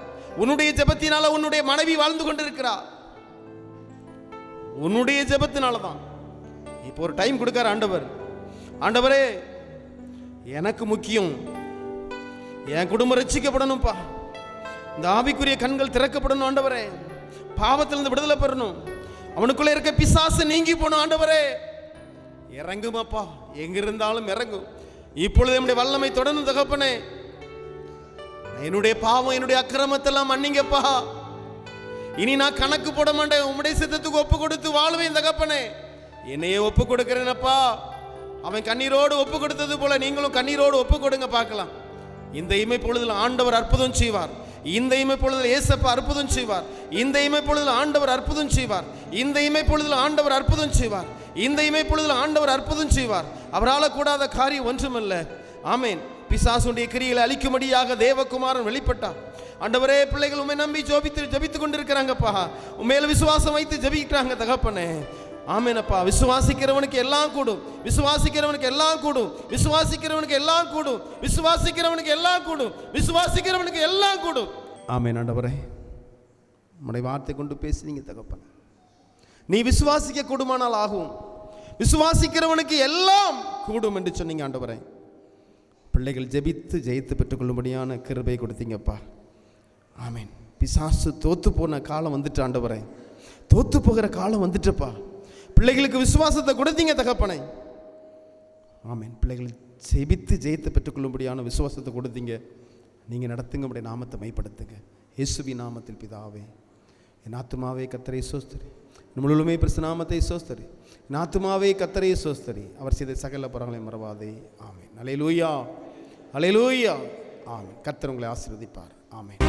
உன்னுடைய ஜெபத்தினால உன்னுடைய மனைவி வாழ்ந்து கொண்டிருக்கிறார். உன்னுடைய ஜெபத்தினால தான். இப்போ ஒரு டைம் கொடுக்கார் ஆண்டவர். ஆண்டவரே, எனக்கு முக்கியம், என் குடும்பம் ரட்சிக்கப்படணும்ப்பா. இந்த ஆவிக்குரிய கண்கள் திறக்கப்படணும் ஆண்டவரே. பாவத்திலிருந்து விடுதலை பெறணும். அவனுக்குள்ளே இருக்க பிசாசு நீங்கி போகணும் ஆண்டவரே. இறங்குமாப்பா, எங்கிருந்தாலும் இறங்கும். இப்பொழுது என்னுடைய வல்லமை தொடர்ந்து தகப்பனே. என்னுடைய பாவம், என்னுடைய அக்கிரமத்தெல்லாம் மன்னிங்கப்பா. இனி நான் கணக்கு போட மாட்டேன். உம்முடைய சித்தத்துக்கு ஒப்பு கொடுத்து வாழ்வேன் தகப்பனே. என்னையே ஒப்பு கொடுக்கிறேனப்பா. அவன் கண்ணீரோடு ஒப்பு கொடுத்தது போல நீங்களும் கண்ணீரோடு ஒப்பு கொடுங்க, பார்க்கலாம். இந்த இமை பொழுதில் ஆண்டவர் அற்புதம் செய்வார். இந்த இமை பொழுதில் ஏசப்பா அற்புதம் செய்வார். இந்த இமை பொழுதில் ஆண்டவர் அற்புதம் செய்வார். இந்த இமை பொழுதில் ஆண்டவர் அற்புதம் செய்வார். இந்த இமை பொழுதில் ஆண்டவர் அற்புதம் செய்வார். அவரால் கூடாத காரியம் ஒன்றுமில்ல. ஆமேன். பிசாசுடைய கிரிகளை அழிக்கும்படியாக தேவகுமாரன் வெளிப்பட்டார். ஆண்டவரே, பிள்ளைகள் உண்மை நம்பி ஜபித்து கொண்டிருக்கிறாங்கப்பா. உண்மையில விசுவாசம் வைத்து ஜபிக்கிறாங்க தகப்பனே. ஆமேனப்பா. விசுவாசிக்கிறவனுக்கு எல்லாம் கூடும், விசுவாசிக்கிறவனுக்கு எல்லாம் கூடும், விசுவாசிக்கிறவனுக்கு எல்லாம் கூடும், விசுவாசிக்கிறவனுக்கு எல்லாம் கூடும், விசுவாசிக்கிறவனுக்கு எல்லாம் கூடும். ஆமேன். ஆண்டவரே, உம்முடைய வார்த்தை கொண்டு பேசுனீங்க தகப்பன். நீ விசுவாசிக்க கூடுமானால் ஆகும், விசுவாசிக்கிறவனுக்கு எல்லாம் கூடும் என்று சொன்னீங்க ஆண்டவரே. பிள்ளைகள் ஜெபித்து ஜெயித்து பெற்றுக்கொள்ளும்படியான கிருபை கொடுத்தீங்கப்பா. ஆமேன். பிசாசு தோத்து போன காலம் வந்துட்டு ஆண்டவரே, தோத்து போகிற காலம் வந்துட்டுப்பா. பிள்ளைகளுக்கு விசுவாசத்தை கொடுத்தீங்க தகப்பனை. ஆமேன். பிள்ளைகள் ஜெபித்து ஜெயித்து பெற்றுக்கொள்ளும்படியான விசுவாசத்தை கொடுத்தீங்க. நீங்கள் நடத்துங்க, உடைய நாமத்தை மைப்படுத்துங்க. இயேசுவின் நாமத்தில் பிதாவே. என் ஆத்துமாவே கர்த்தரை சோஸ்தரி, முழுமே பிரசு நாமத்தை சோஸ்தரி. என் ஆத்துமாவே கர்த்தரை சோஸ்தரி, அவர் செய்த சகல பரங்களை மறவாதே. ஆமேன். அல்லேலூயா, அல்லேலூயா. ஆமேன். கர்த்தர் உங்களை ஆசீர்வதிப்பார். ஆமேன்.